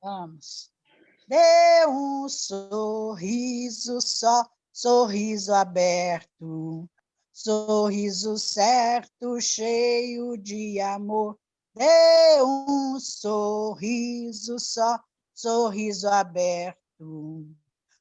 Vamos. Dê um sorriso só, sorriso aberto, sorriso certo, cheio de amor. Dê um sorriso só, sorriso aberto,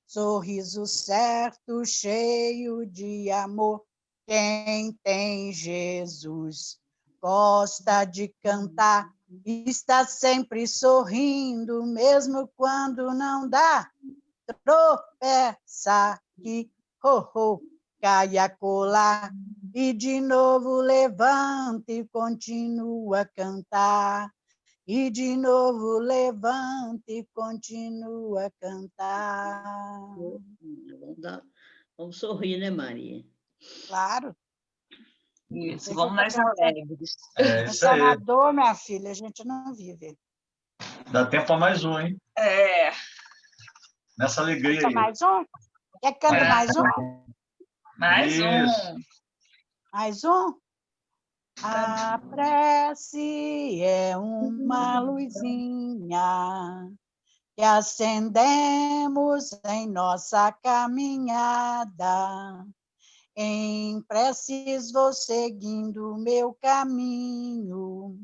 sorriso certo, cheio de amor. Quem tem Jesus gosta de cantar, está sempre sorrindo, mesmo quando não dá. Tropeça aqui, cai a colar, e de novo levanta e continua a cantar. E de novo levanta e continua a cantar. Vamos sorrir, né, Maria? Claro. Isso, vamos nas alegres. Isso aí. Na dor, minha filha, a gente não vive. Dá tempo para mais um, hein? É. Nessa alegria Canta aí. mais um? Quer que canta mais um? Mais um. Mais um? A prece é uma luzinha que acendemos em nossa caminhada. Em preces vou seguindo o meu caminho,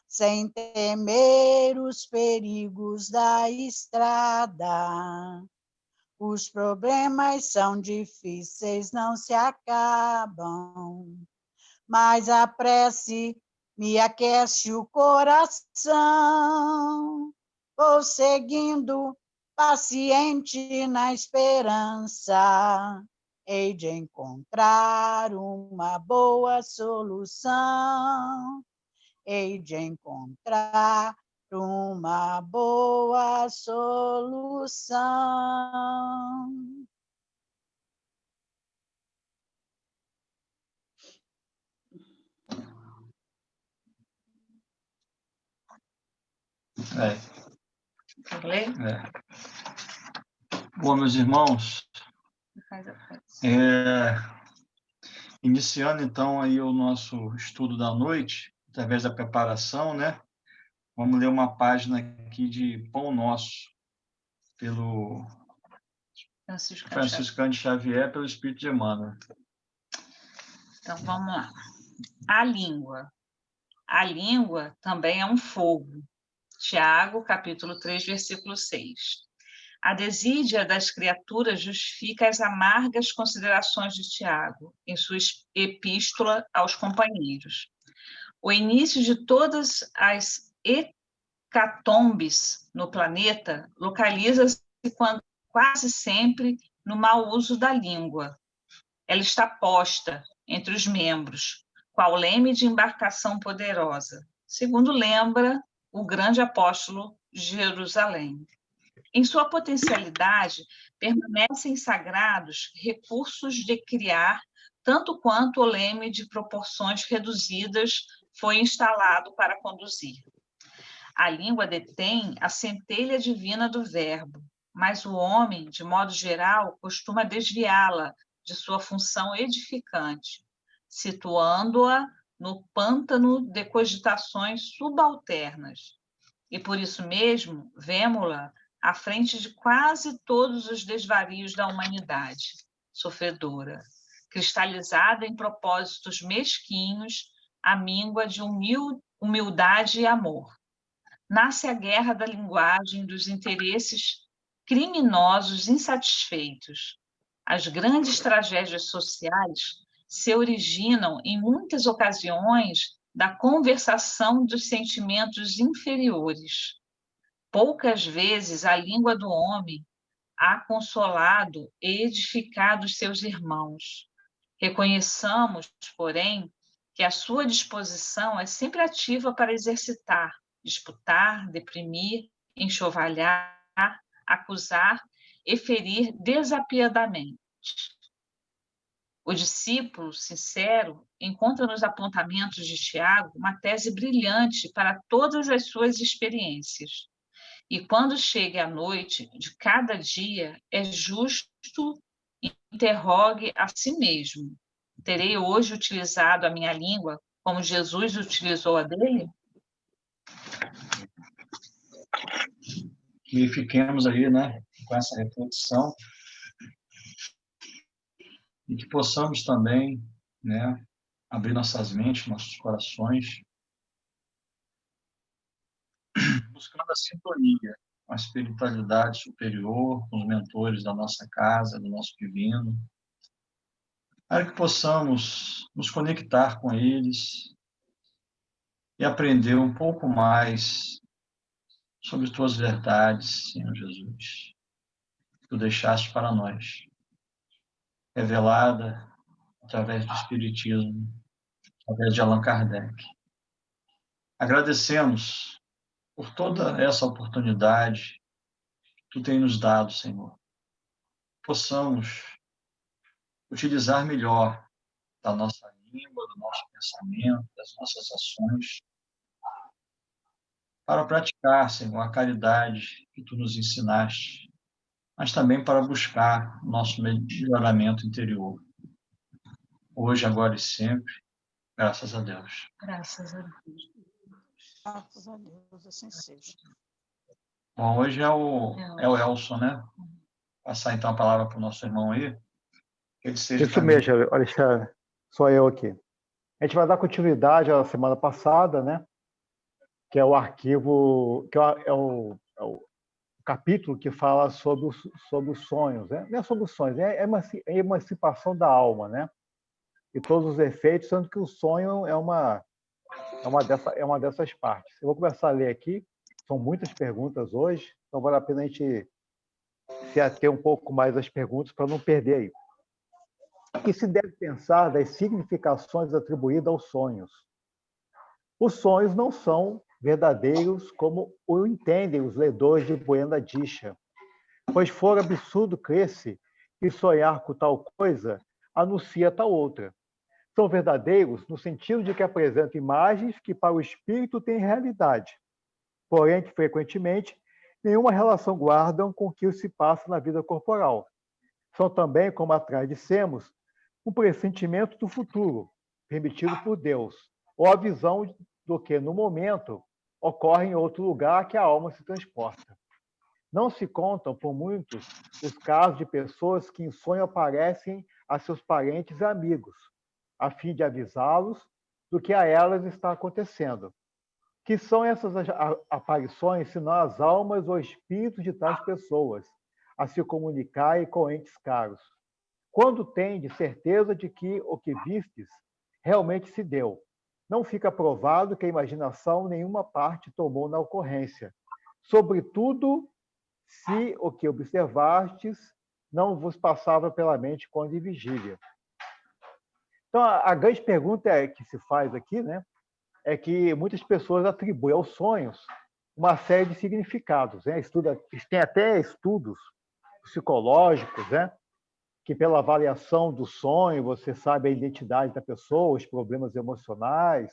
sem temer os perigos da estrada. Os problemas são difíceis, não se acabam, mas a prece me aquece o coração. Vou seguindo, paciente na esperança, hei de encontrar uma boa solução. Hei de encontrar uma boa solução. Bom, meus irmãos, iniciando então aí o nosso estudo da noite, através da preparação, né? Vamos ler uma página aqui de Pão Nosso, pelo Franciscano de Xavier, pelo Espírito de Emmanuel. Então, vamos lá. A língua. A língua também é um fogo. Tiago, capítulo 3, versículo 6. A desídia das criaturas justifica as amargas considerações de Tiago, em sua epístola aos companheiros. O início de todas as hecatombes no planeta localiza-se quase sempre no mau uso da língua. Ela está posta entre os membros, qual leme de embarcação poderosa, segundo lembra o grande apóstolo de Jerusalém. Em sua potencialidade, permanecem sagrados recursos de criar, tanto quanto o leme de proporções reduzidas foi instalado para conduzir. A língua detém a centelha divina do verbo, mas o homem, de modo geral, costuma desviá-la de sua função edificante, situando-a no pântano de cogitações subalternas. E por isso mesmo, vemo-la à frente de quase todos os desvarios da humanidade sofredora, cristalizada em propósitos mesquinhos, à míngua de humildade e amor. Nasce a guerra da linguagem dos interesses criminosos insatisfeitos. As grandes tragédias sociais se originam, em muitas ocasiões, da conversação dos sentimentos inferiores. Poucas vezes a língua do homem há consolado e edificado os seus irmãos. Reconheçamos, porém, que a sua disposição é sempre ativa para exercitar, disputar, deprimir, enxovalhar, acusar e ferir desapiedadamente. O discípulo sincero encontra nos apontamentos de Tiago uma tese brilhante para todas as suas experiências. E quando chegue a noite de cada dia, é justo interrogue a si mesmo: terei hoje utilizado a minha língua como Jesus utilizou a dele? que fiquemos aí, né, com essa reflexão e que possamos também, né, abrir nossas mentes, nossos corações, buscando a sintonia com a espiritualidade superior, com os mentores da nossa casa, do nosso divino, para que possamos nos conectar com eles e aprender um pouco mais sobre tuas verdades, Senhor Jesus, que tu deixaste para nós, revelada através do Espiritismo, através de Allan Kardec. Agradecemos por toda essa oportunidade que tu tem nos dado, Senhor. Possamos utilizar melhor da nossa língua, do nosso pensamento, das nossas ações, para praticar, Senhor, a caridade que tu nos ensinaste, mas também para buscar o nosso melhoramento interior. Hoje, agora e sempre, graças a Deus. Graças a Deus. Graças a Deus, assim seja. Bom, hoje é o Elson, né? Passar então a palavra para o nosso irmão aí. Que ele seja Isso também... mesmo, Alexandre. Sou eu aqui. A gente vai dar continuidade à semana passada, né? Que é o arquivo, que é o capítulo que fala sobre os sonhos, né? Não é sobre os sonhos, é a emancipação da alma, né? E todos os efeitos, sendo que o sonho é uma dessas partes. Eu vou começar a ler aqui, são muitas perguntas hoje, então vale a pena a gente se ater um pouco mais às perguntas para não perder aí. O que se deve pensar das significações atribuídas aos sonhos? Os sonhos não são verdadeiros como o entendem os ledores de Buena Dicha, pois for absurdo crer-se que sonhar com tal coisa anuncia tal outra. São verdadeiros no sentido de que apresentam imagens que para o espírito têm realidade, porém que frequentemente nenhuma relação guardam com o que se passa na vida corporal. São também, como atrás dissemos, um pressentimento do futuro, permitido por Deus, ou a visão do que, no momento, ocorre em outro lugar que a alma se transporta. Não se contam, por muitos, os casos de pessoas que em sonho aparecem a seus parentes e amigos, a fim de avisá-los do que a elas está acontecendo. Que são essas aparições, senão as almas ou espíritos de tais pessoas, a se comunicarem com entes caros? Quando tendes certeza de que o que vistes realmente se deu, não fica provado que a imaginação nenhuma parte tomou na ocorrência, sobretudo se o que observastes não vos passava pela mente quando em vigília. Então, a grande pergunta que se faz aqui, né, é que muitas pessoas atribuem aos sonhos uma série de significados, né? Tem até estudos psicológicos, né, que pela avaliação do sonho você sabe a identidade da pessoa, os problemas emocionais.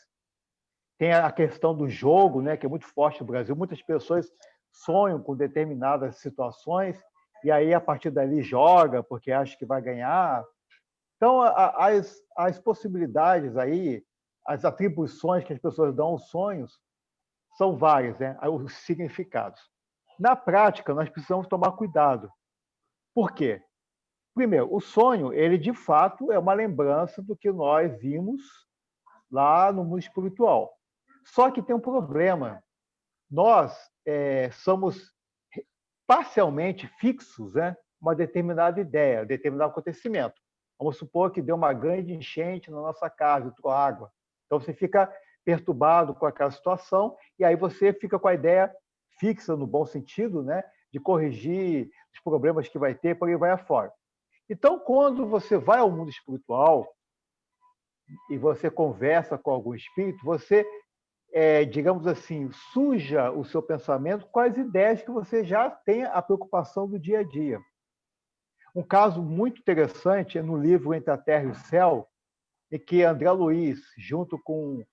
Tem a questão do jogo, né, que é muito forte no Brasil. Muitas pessoas sonham com determinadas situações e aí a partir dali joga porque acha que vai ganhar. Então, as possibilidades aí, as atribuições que as pessoas dão aos sonhos são várias, né? Os significados. Na prática, nós precisamos tomar cuidado. Por quê? Primeiro, o sonho, ele de fato é uma lembrança do que nós vimos lá no mundo espiritual. Só que tem um problema. Nós somos parcialmente fixos, né? Uma determinada ideia, determinado acontecimento. Vamos supor que deu uma grande enchente na nossa casa, entrou água. Então, você fica perturbado com aquela situação e aí você fica com a ideia fixa, no bom sentido, né? De corrigir os problemas que vai ter, por aí vai afora. Então, quando você vai ao mundo espiritual e você conversa com algum espírito, você, digamos assim, suja o seu pensamento com as ideias que você já tem a preocupação do dia a dia. Um caso muito interessante é no livro Entre a Terra e o Céu, em que André Luiz, junto com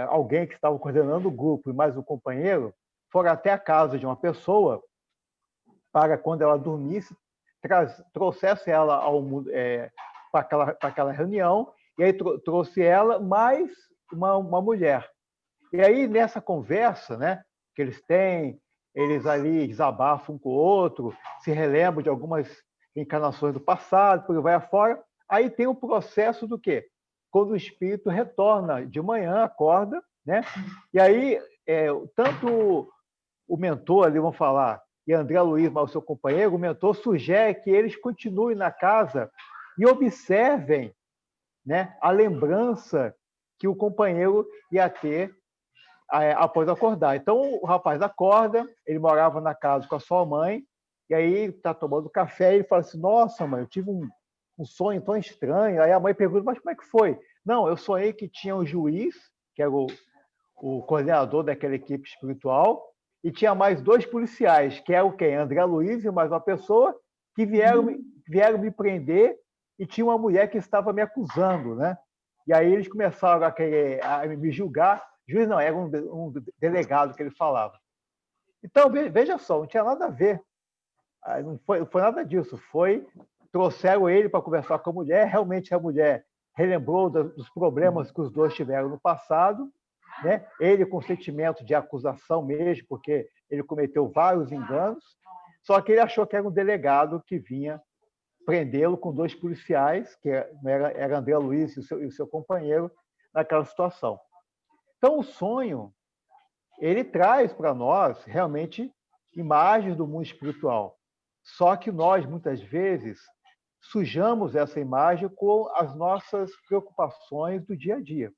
alguém que estava coordenando o grupo e mais um companheiro, foram até a casa de uma pessoa para, quando ela dormisse, trouxesse ela para aquela reunião, e aí trouxe ela mais uma mulher. E aí, nessa conversa, né, que eles têm, eles ali desabafam um com o outro, se relembram de algumas encarnações do passado, por aí vai afora. Aí tem o processo do quê? Quando o espírito retorna de manhã, acorda, né? E aí, tanto o mentor ali, vamos falar, e André Luiz, mas o seu companheiro, o mentor sugere que eles continuem na casa e observem, né, a lembrança que o companheiro ia ter após acordar. Então, o rapaz acorda, ele morava na casa com a sua mãe, e aí está tomando café, e ele fala assim, nossa, mãe, eu tive um sonho tão estranho. Aí a mãe pergunta, mas como é que foi? Não, eu sonhei que tinha um juiz, que era o coordenador daquela equipe espiritual, e tinha mais 2 policiais, que era quem? André Luiz e mais uma pessoa, que vieram me prender, e tinha uma mulher que estava me acusando, né? E aí eles começaram a me julgar. Juiz não, era um delegado que ele falava. Então, veja só, não tinha nada a ver. Não foi nada disso. Trouxeram ele para conversar com a mulher, realmente a mulher relembrou dos problemas que os dois tiveram no passado, né? Ele com sentimento de acusação mesmo, porque ele cometeu vários enganos, só que ele achou que era um delegado que vinha prendê-lo com 2 policiais, que era André Luiz e o seu companheiro, naquela situação. Então, o sonho, ele traz para nós, realmente, imagens do mundo espiritual. Só que nós, muitas vezes, sujamos essa imagem com as nossas preocupações do dia a dia.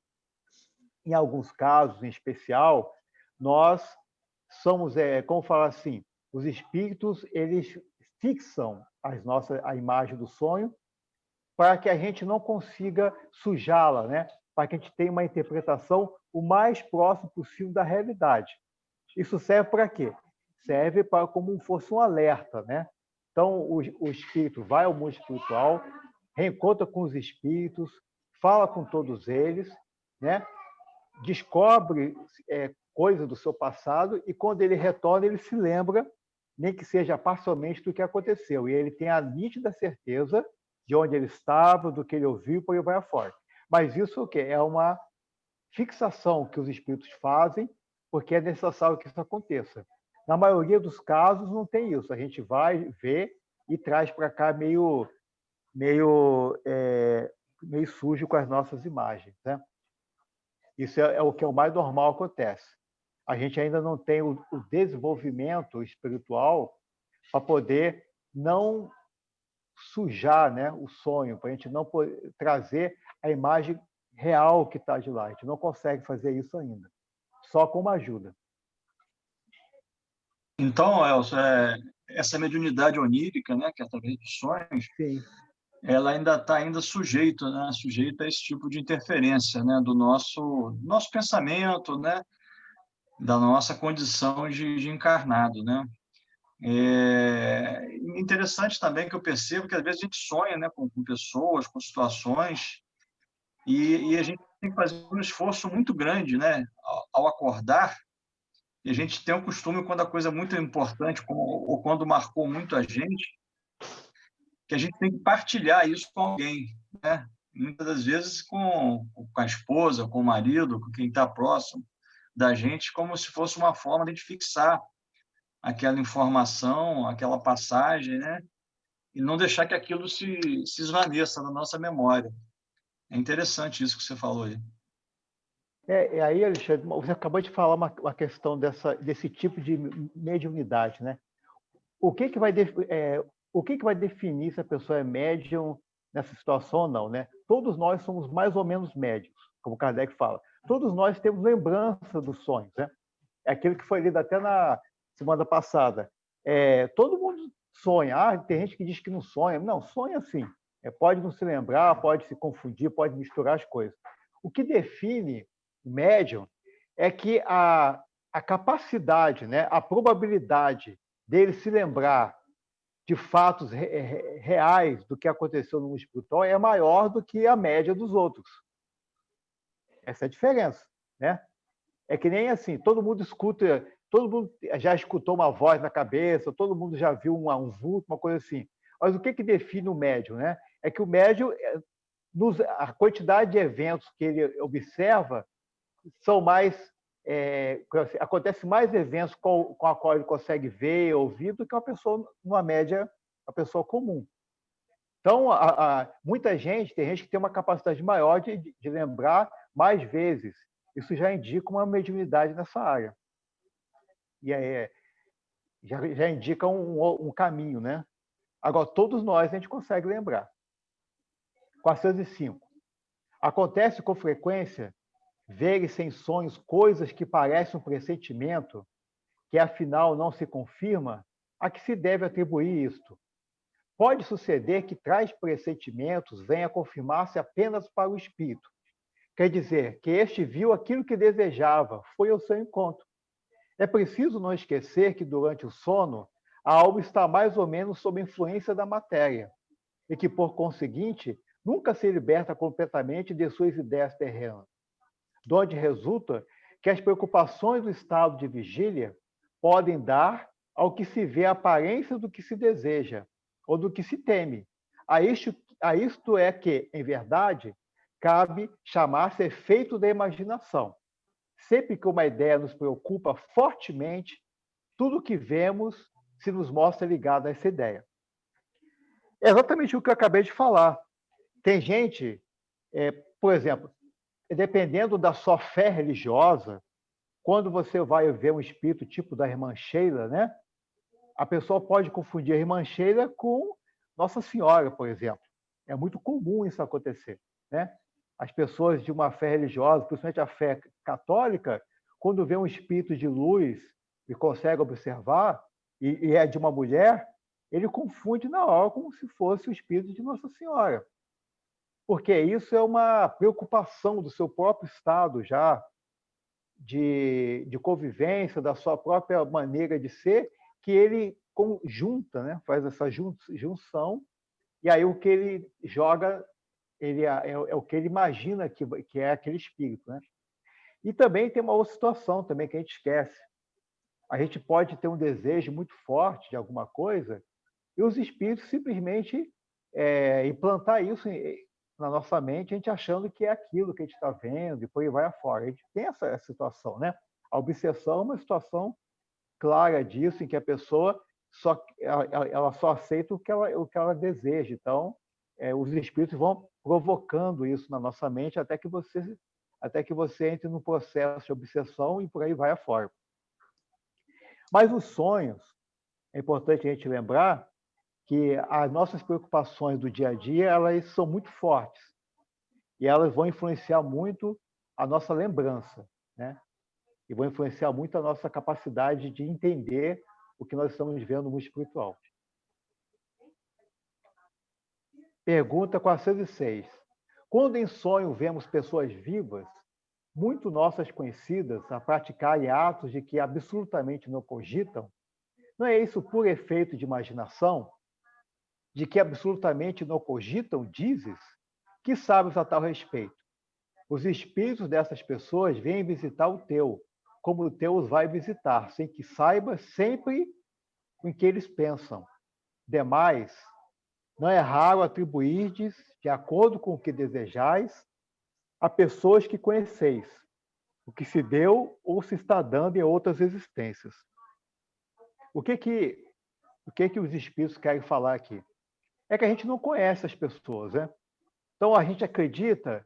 Em alguns casos, em especial, nós somos, como falar assim, os espíritos, eles fixam a imagem do sonho para que a gente não consiga sujá-la, né? Para que a gente tenha uma interpretação o mais próximo possível da realidade. Isso serve para quê? Serve para como fosse um alerta, né? Então, o espírito vai ao mundo espiritual, reencontra com os espíritos, fala com todos eles, né? Descobre coisas do seu passado e, quando ele retorna, ele se lembra, nem que seja parcialmente, do que aconteceu. E ele tem a nítida certeza de onde ele estava, do que ele ouviu, por aí vai afora. Mas isso o quê? É uma fixação que os espíritos fazem, porque é necessário que isso aconteça. Na maioria dos casos não tem isso. A gente vai ver e traz para cá meio sujo com as nossas imagens, né? Isso é o que é o mais normal acontece. A gente ainda não tem o desenvolvimento espiritual para poder não sujar, né, o sonho, para a gente não poder trazer a imagem real que está de lá. A gente não consegue fazer isso ainda, só com uma ajuda. Então, Elcio, essa mediunidade onírica, né, que é através dos sonhos, Sim. Ela ainda está sujeita, né, sujeita a esse tipo de interferência, né, do nosso pensamento, né, da nossa condição de encarnado, né. É interessante também que eu percebo que às vezes a gente sonha, né, com pessoas, com situações, e a gente tem que fazer um esforço muito grande, né, ao acordar. E a gente tem o costume, quando a coisa é muito importante, ou quando marcou muito a gente, que a gente tem que partilhar isso com alguém, né? Muitas das vezes com a esposa, com o marido, com quem está próximo da gente, como se fosse uma forma de a gente fixar aquela informação, aquela passagem, né? E não deixar que aquilo se esvaneça na nossa memória. É interessante isso que você falou aí. Aí, Alexandre, você acabou de falar uma questão desse tipo de mediunidade, né? O que vai definir se a pessoa é médium nessa situação ou não, né? Todos nós somos mais ou menos médiums, como Kardec fala. Todos nós temos lembrança dos sonhos, né? É aquilo que foi lido até na semana passada. Todo mundo sonha. Tem gente que diz que não sonha. Não, sonha sim. Pode não se lembrar, pode se confundir, pode misturar as coisas. O que define o médium é que a capacidade, né, a probabilidade dele se lembrar de fatos reais do que aconteceu no mundo espiritual é maior do que a média dos outros. Essa é a diferença, né? É que nem assim, todo mundo já escutou uma voz na cabeça, todo mundo já viu um vulto, uma coisa assim. Mas o que define o médium, né? É que o médium, a quantidade de eventos que ele observa são mais acontece mais eventos com a qual ele consegue ver, ouvir, do que uma pessoa, numa média, uma pessoa comum. Então, muita gente, tem gente que tem uma capacidade maior de lembrar mais vezes. Isso já indica uma mediunidade nessa área. E aí, já indica um caminho, né? Agora, todos nós a gente consegue lembrar. 405. Acontece com frequência ver-se em sonhos coisas que parecem um pressentimento, que afinal não se confirma. A que se deve atribuir isto? Pode suceder que tais pressentimentos venham a confirmar-se apenas para o espírito. Quer dizer, que este viu aquilo que desejava, foi ao seu encontro. É preciso não esquecer que durante o sono, a alma está mais ou menos sob influência da matéria, e que, por conseguinte, nunca se liberta completamente de suas ideias terrenas, de onde resulta que as preocupações do estado de vigília podem dar ao que se vê a aparência do que se deseja, ou do que se teme. A isto é que, em verdade, cabe chamar-se efeito da imaginação. Sempre que uma ideia nos preocupa fortemente, tudo o que vemos se nos mostra ligado a essa ideia. É exatamente o que eu acabei de falar. Tem gente, por exemplo, dependendo da sua fé religiosa, quando você vai ver um espírito tipo da irmã Sheila, né? A pessoa pode confundir a irmã Sheila com Nossa Senhora, por exemplo. É muito comum isso acontecer, né? As pessoas de uma fé religiosa, principalmente a fé católica, quando vê um espírito de luz e consegue observar, e é de uma mulher, ele confunde na hora como se fosse o espírito de Nossa Senhora. Porque isso é uma preocupação do seu próprio estado já, de convivência, da sua própria maneira de ser, que ele junta, né? Faz essa junção, e aí o que ele joga é o que ele imagina que é aquele espírito, né? E também tem uma outra situação também que a gente esquece. A gente pode ter um desejo muito forte de alguma coisa e os espíritos simplesmente implantar isso na nossa mente, a gente achando que é aquilo que a gente está vendo e por aí vai afora. A gente tem essa situação, né? A obsessão é uma situação clara disso, em que a pessoa ela só aceita o que ela deseja. Então, os espíritos vão provocando isso na nossa mente até que você entre no processo de obsessão e por aí vai afora. Mas os sonhos, é importante a gente lembrar que as nossas preocupações do dia a dia, elas são muito fortes e elas vão influenciar muito a nossa lembrança, né? E vão influenciar muito a nossa capacidade de entender o que nós estamos vendo no mundo espiritual. Pergunta 406. Quando em sonho vemos pessoas vivas, muito nossas conhecidas, a praticarem atos de que absolutamente não cogitam, não é isso por efeito de imaginação? De que absolutamente não cogitam, dizes? Que sabes a tal respeito? Os espíritos dessas pessoas vêm visitar o teu, como o teu os vai visitar, sem que saibas sempre o que eles pensam. Demais, não é raro atribuirdes, de acordo com o que desejais, a pessoas que conheceis, o que se deu ou se está dando em outras existências. O que os espíritos querem falar aqui? É que a gente não conhece as pessoas, né? Então a gente acredita,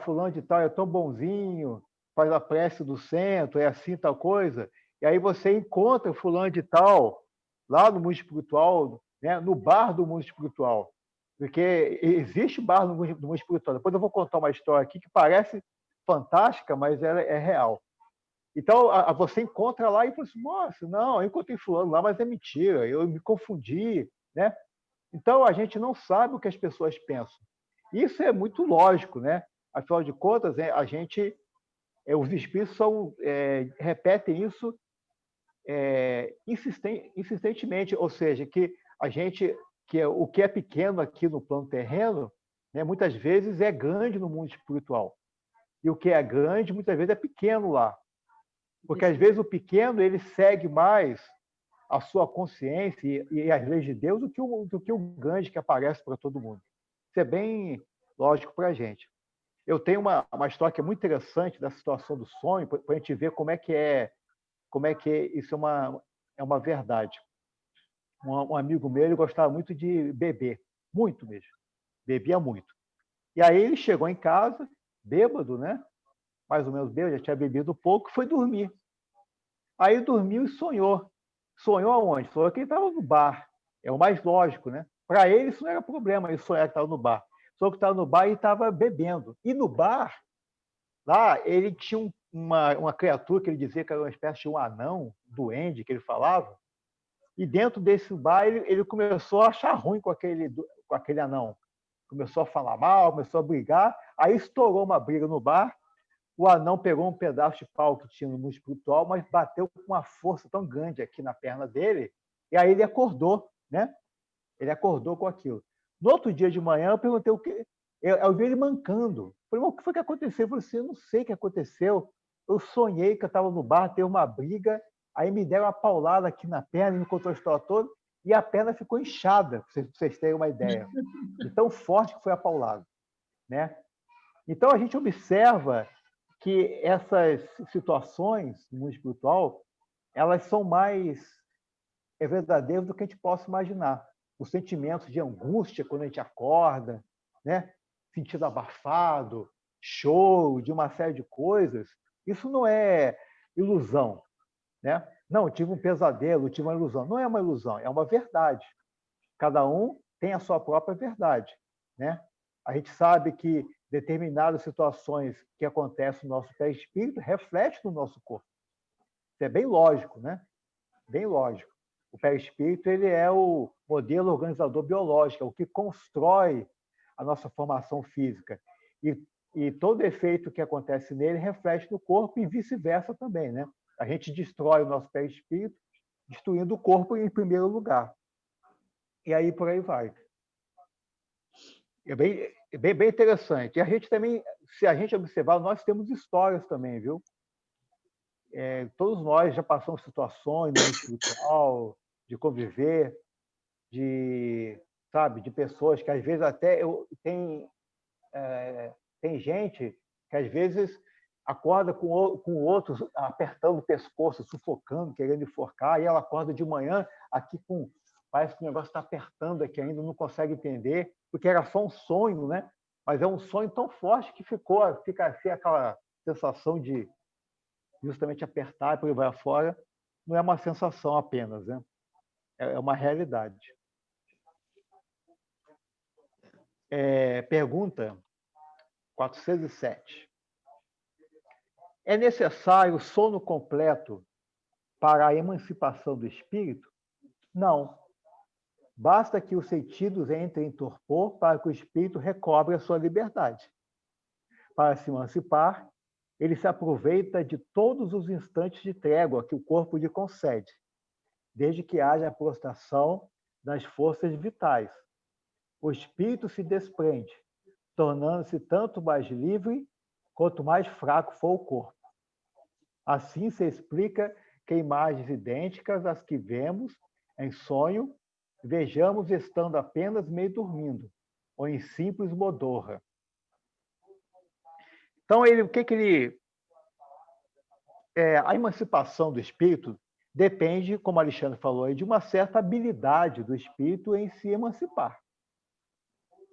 fulano de tal é tão bonzinho, faz a prece do centro, é assim, tal coisa, e aí você encontra fulano de tal lá no mundo espiritual, né? No bar do mundo espiritual. Porque existe bar no mundo espiritual. Depois eu vou contar uma história aqui que parece fantástica, mas ela é real. Então, você encontra lá e fala assim, nossa, não, eu encontrei fulano lá, mas é mentira, eu me confundi, né? Então, a gente não sabe o que as pessoas pensam. Isso é muito lógico, né? Afinal de contas, os espíritos repetem isso insistentemente, ou seja, o que é pequeno aqui no plano terreno, né, muitas vezes é grande no mundo espiritual. E o que é grande, muitas vezes, é pequeno lá. Porque, às vezes, o pequeno ele segue mais a sua consciência e as leis de Deus do que o grande que aparece para todo mundo. Isso é bem lógico para a gente. Eu tenho uma história que é muito interessante da situação do sonho, para a gente ver como é que isso é uma verdade. Um amigo meu, ele gostava muito de beber, muito mesmo, bebia muito. E aí ele chegou em casa, bêbado, né? Mais ou menos bêbado, já tinha bebido pouco, foi dormir. Aí dormiu e sonhou. Sonhou aonde? Sonhou que ele estava no bar. É o mais lógico, né? Para ele isso não era problema, ele sonhar que estava no bar. Só que estava no bar e estava bebendo. E no bar, lá, ele tinha uma criatura que ele dizia que era uma espécie de um anão, duende, que ele falava. E dentro desse bar, ele começou a achar ruim com aquele anão. Começou a falar mal, começou a brigar. Aí estourou uma briga no bar. O anão pegou um pedaço de pau que tinha no mundo espiritual, mas bateu com uma força tão grande aqui na perna dele. E aí ele acordou, né? Ele acordou com aquilo. No outro dia de manhã, eu perguntei o que. Eu vi ele mancando. Falei, o que foi que aconteceu? Eu falei assim, eu não sei o que aconteceu. Eu sonhei que eu estava no bar, teve uma briga, aí me deram uma paulada aqui na perna, me contou a história toda, e a perna ficou inchada, para vocês terem uma ideia. De tão forte que foi a paulada, né? Então, a gente observa que essas situações no mundo espiritual, elas são mais verdadeiras do que a gente possa imaginar. Os sentimentos de angústia quando a gente acorda, né? Sentido abafado, choro, de uma série de coisas, isso não é ilusão, né? Não, eu tive um pesadelo, eu tive uma ilusão. Não é uma ilusão, é uma verdade. Cada um tem a sua própria verdade, né? A gente sabe que determinadas situações que acontecem no nosso perispírito refletem no nosso corpo. Isso é bem lógico, né? Bem lógico. O perispírito ele é o modelo organizador biológico, é o que constrói a nossa formação física. E todo efeito que acontece nele reflete no corpo e vice-versa também, né? A gente destrói o nosso perispírito, destruindo o corpo em primeiro lugar. E aí por aí vai. É bem interessante. E a gente também, se a gente observar, nós temos histórias também, viu? Todos nós já passamos situações no espiritual, de conviver, de pessoas que às vezes até tem gente que às vezes acorda com outros apertando o pescoço, sufocando, querendo enforcar, e ela acorda de manhã aqui parece que o negócio está apertando aqui ainda, não consegue entender, porque era só um sonho, né? Mas é um sonho tão forte que fica assim aquela sensação de justamente apertar e por aí vai afora. Não é uma sensação apenas, né? É uma realidade. Pergunta 407. É necessário sono completo para a emancipação do espírito? Não. Basta que os sentidos entrem em torpor para que o espírito recobre a sua liberdade. Para se emancipar, ele se aproveita de todos os instantes de trégua que o corpo lhe concede, desde que haja a prostração das forças vitais. O espírito se desprende, tornando-se tanto mais livre quanto mais fraco for o corpo. Assim se explica que imagens idênticas às que vemos em sonho, vejamos estando apenas meio dormindo, ou em simples modorra. Então, a emancipação do espírito depende, como Alexandre falou aí, de uma certa habilidade do espírito em se emancipar.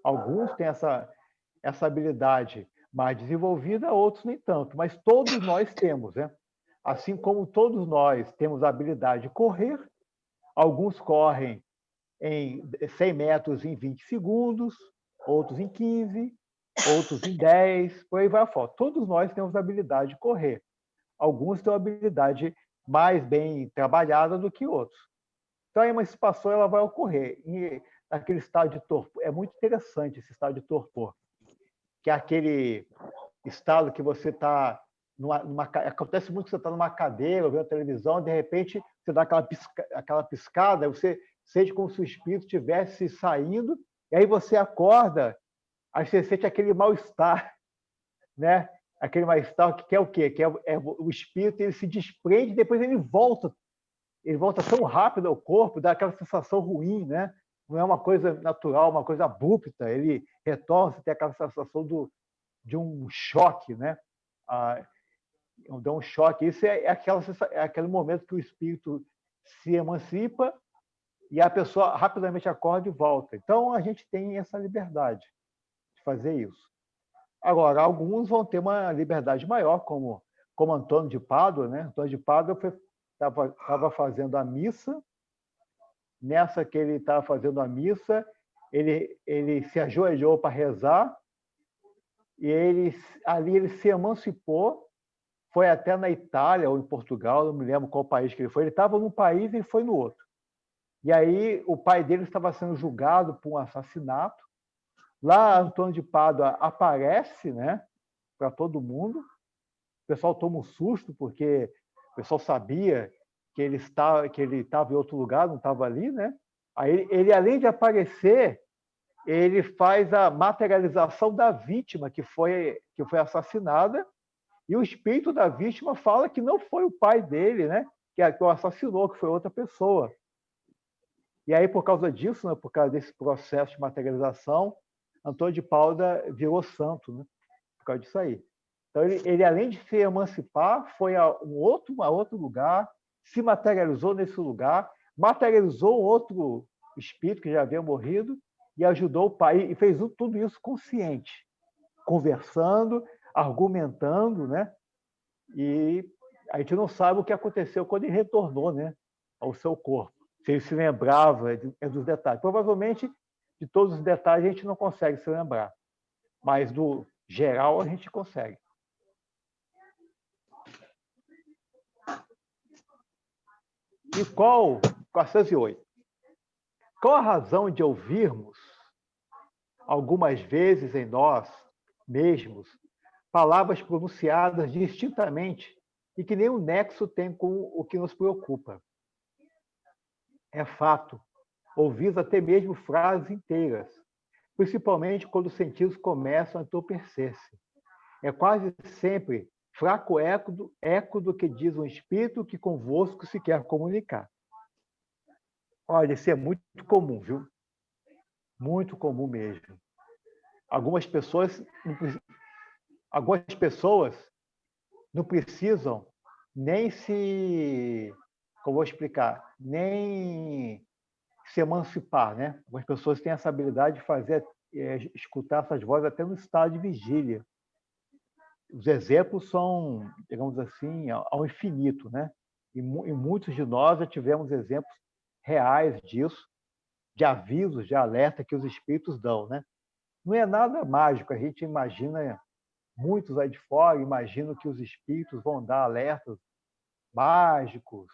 Alguns têm essa habilidade mais desenvolvida, outros nem tanto, mas todos nós temos, né? Assim como todos nós temos a habilidade de correr, alguns correm em 100 metros em 20 segundos, outros em 15, outros em 10, por aí vai a foto. Todos nós temos a habilidade de correr. Alguns têm uma habilidade mais bem trabalhada do que outros. Então, a emancipação ela vai ocorrer. E naquele estado de torpor, é muito interessante esse estado de torpor, que é aquele estado que você está acontece muito que você está numa cadeira, vendo a televisão, de repente você dá aquela piscada, você sente como se o espírito estivesse saindo, e aí você acorda, aí você sente aquele mal-estar, né? Aquele mal-estar que é o quê? Que é o espírito, ele se desprende, depois ele volta tão rápido ao corpo, dá aquela sensação ruim, né? Não é uma coisa natural, uma coisa abrupta, ele retorna, você tem aquela sensação de um choque, né? Dá um choque. Isso é aquele momento que o espírito se emancipa e a pessoa rapidamente acorda e volta. Então, a gente tem essa liberdade de fazer isso. Agora, alguns vão ter uma liberdade maior, como Antônio de Pádua, né? Antônio de Pádua estava fazendo a missa. Nessa que ele estava fazendo a missa, ele se ajoelhou para rezar e ali ele se emancipou, foi até na Itália ou em Portugal, não me lembro qual país que ele foi. Ele estava num país e foi no outro. E aí o pai dele estava sendo julgado por um assassinato. Lá, Antônio de Pádua aparece, né, para todo mundo. O pessoal toma um susto, porque o pessoal sabia que ele estava em outro lugar, não estava ali, né? Aí ele, além de aparecer, ele faz a materialização da vítima que foi assassinada, e o espírito da vítima fala que não foi o pai dele, né, que o assassinou, que foi outra pessoa. E aí, por causa disso, né, por causa desse processo de materialização, Antônio de Pádua virou santo, né, por causa disso aí. Então, ele além de se emancipar, foi a outro lugar, se materializou nesse lugar, materializou outro espírito que já havia morrido e ajudou o pai, e fez tudo isso consciente, conversando, argumentando, né? E a gente não sabe o que aconteceu quando ele retornou, né, ao seu corpo. Se ele se lembrava dos detalhes. Provavelmente, de todos os detalhes, a gente não consegue se lembrar. Mas, do geral, a gente consegue. E 408. Qual a razão de ouvirmos, algumas vezes em nós mesmos, palavras pronunciadas distintamente e que nenhum nexo tem com o que nos preocupa? É fato, ouvis até mesmo frases inteiras, principalmente quando os sentidos começam a entorpecer-se. É quase sempre fraco eco do que diz um espírito que convosco se quer comunicar. Olha, isso é muito comum, viu? Muito comum mesmo. Algumas pessoas não precisam nem como vou explicar, nem se emancipar, né? Algumas pessoas têm essa habilidade de escutar essas vozes até no estado de vigília. Os exemplos são, digamos assim, ao infinito, né? E muitos de nós já tivemos exemplos reais disso, de avisos, de alerta que os espíritos dão, né? Não é nada mágico, a gente imagina, muitos aí de fora imaginam que os espíritos vão dar alertas mágicos,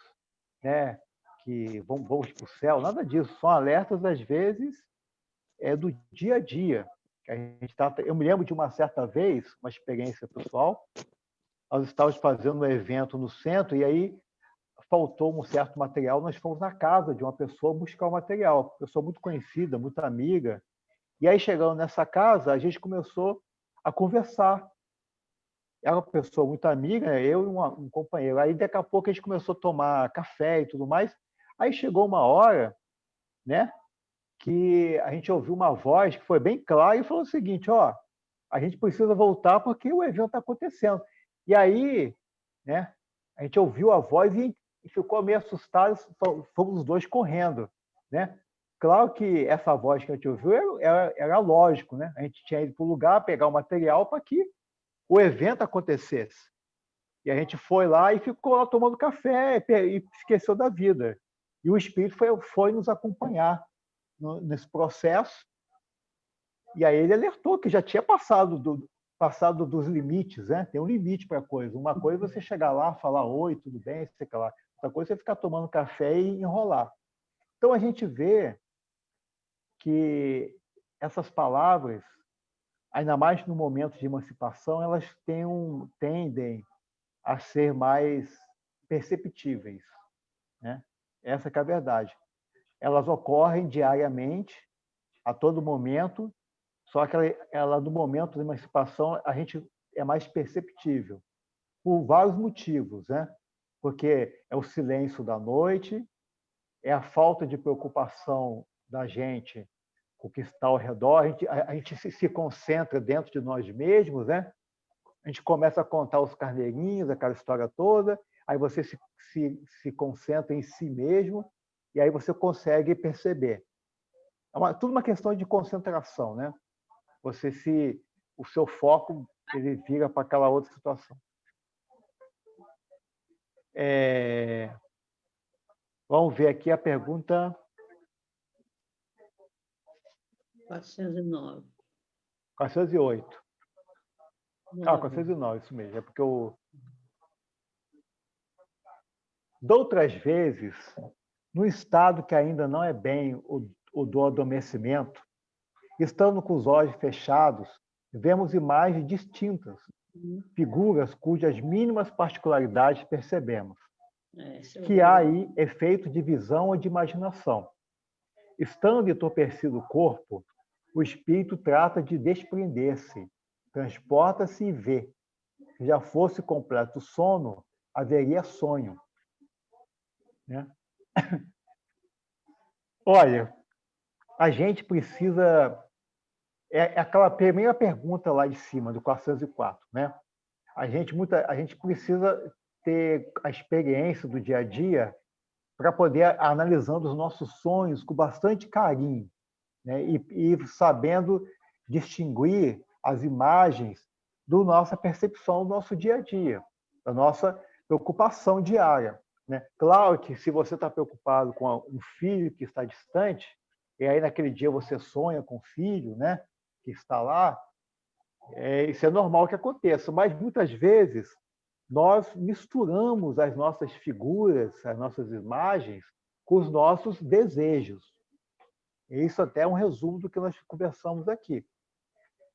né? Que vão para o céu, nada disso, são alertas, às vezes, do dia a dia. Eu me lembro de uma certa vez, uma experiência pessoal, nós estávamos fazendo um evento no centro e aí faltou um certo material, nós fomos na casa de uma pessoa buscar o material, pessoa muito conhecida, muito amiga, e aí chegando nessa casa, a gente começou a conversar. Era uma pessoa muito amiga, eu e um companheiro. Aí daqui a pouco a gente começou a tomar café e tudo mais. Aí chegou uma hora, né, que a gente ouviu uma voz que foi bem clara e falou o seguinte: ó, a gente precisa voltar porque o evento está acontecendo. E aí, né, a gente ouviu a voz e ficou meio assustado, fomos os dois correndo, né? Claro que essa voz que a gente ouviu era lógico, né? A gente tinha ido para o lugar pegar o material para que o evento acontecesse. E a gente foi lá e ficou lá tomando café e esqueceu da vida. E o espírito foi nos acompanhar nesse processo. E aí ele alertou que já tinha passado dos limites, né? Tem um limite para a coisa. Uma coisa é você chegar lá, falar oi, tudo bem, sei lá. Outra coisa é você ficar tomando café e enrolar. Então a gente vê que essas palavras, ainda mais no momento de emancipação, elas tendem a ser mais perceptíveis, né? Essa que é a verdade. Elas ocorrem diariamente, a todo momento, só que ela no momento da emancipação a gente é mais perceptível, por vários motivos, né? Porque é o silêncio da noite, é a falta de preocupação da gente o que está ao redor, a gente se concentra dentro de nós mesmos, né? A gente começa a contar os carneirinhos, aquela história toda, aí você se concentra em si mesmo, e aí você consegue perceber. Tudo uma questão de concentração, né? O seu foco ele vira para aquela outra situação. Vamos ver aqui a pergunta 409. 408. Maravilha. 409, isso mesmo. É porque de outras vezes, no estado que ainda não é bem o do adormecimento, estando com os olhos fechados, vemos imagens distintas, figuras cujas mínimas particularidades percebemos. Que há aí efeito de visão ou de imaginação. Estando entorpecido o corpo, o espírito trata de desprender-se, transporta-se e vê. Se já fosse completo sono, haveria sonho. Né? Olha, a gente precisa... É aquela primeira pergunta lá de cima, do 404, né? A gente precisa ter a experiência do dia a dia para poder analisando os nossos sonhos com bastante carinho, né? E sabendo distinguir as imagens da nossa percepção do nosso dia a dia, da nossa preocupação diária, né? Claro que se você está preocupado com um filho que está distante, e aí naquele dia você sonha com o filho, né, que está lá, isso é normal que aconteça, mas muitas vezes nós misturamos as nossas figuras, as nossas imagens, com os nossos desejos. E isso até é um resumo do que nós conversamos aqui.